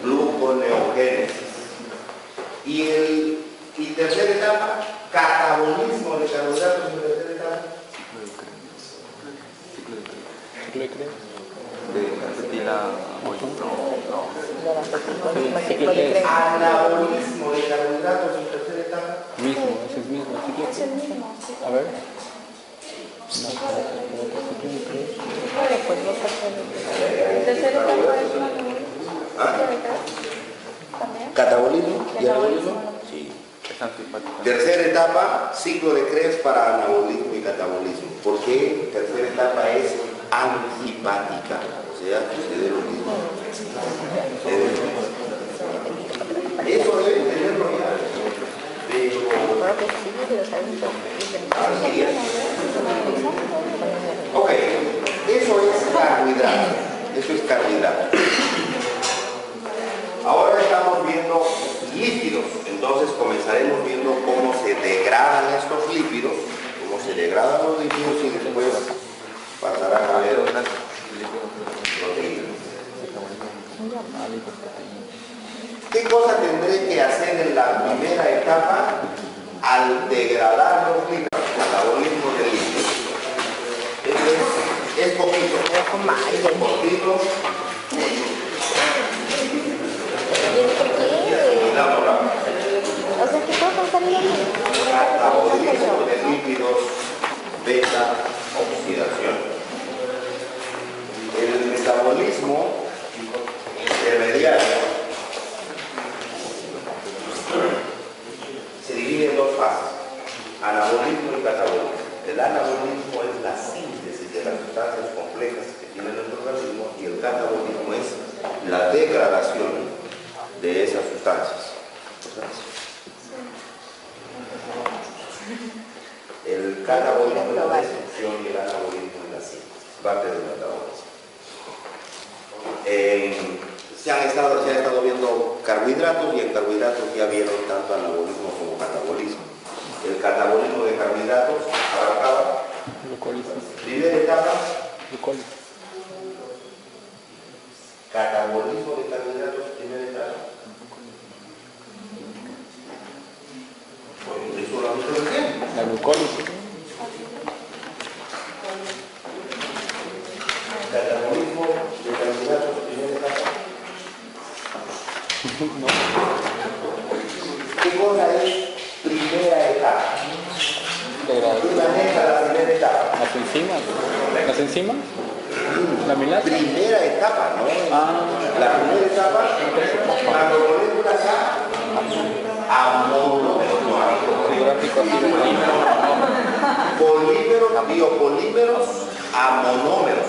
Speaker 1: Gluconeogénesis. Y tercera etapa, catabolismo de carbohidratos en tercera etapa. Anabolismo de carbohidratos en tercera etapa.
Speaker 3: Es el mismo. A ver.
Speaker 1: ¿Catabolismo y anabolismo? Sí. Tercera etapa, ciclo de Krebs para anabolismo y catabolismo. ¿Por qué tercera etapa es antipática? O sea, sucede lo mismo. Eso debe tenerlo ya. Así es. Ok, eso es carbohidrato. Ahora estamos viendo lípidos, entonces comenzaremos viendo cómo se degradan estos lípidos, cómo se degradan los lípidos y después pasarán a ver proteínas. ¿Qué cosa tendrá tendré que hacer en la primera etapa al degradar los lípidos, catabolismo de lípidos. Es poquito, poquito. Eliminamos rápido.
Speaker 4: O sea, que todos están saliendo.
Speaker 1: Catabolismo de lípidos, beta oxidación. El metabolismo intermediario se divide en dos fases, anabolismo y catabolismo. El anabolismo es la síntesis de las sustancias complejas que tiene nuestro organismo y el catabolismo es la degradación de esas sustancias. El catabolismo es la destrucción y el anabolismo es la síntesis, parte del metabolismo. Se ha estado viendo carbohidratos y en carbohidratos ya vieron tanto anabolismo como catabolismo. El catabolismo de carbohidratos abarcaba primera etapa, catabolismo de carbohidratos, primera etapa. ¿Eso lo han visto en qué?
Speaker 3: La glucólisis.
Speaker 1: Catabolismo de carbohidratos, primera etapa.
Speaker 3: No.
Speaker 1: ¿Qué cosa es primera etapa? ¿Qué maneja la primera etapa?
Speaker 3: Las enzimas. ¿Las enzimas? ¿La milasa?
Speaker 1: Primera etapa, ¿no? La primera etapa, la molécula a monómeros, no a polímeros, biopolímeros a monómeros.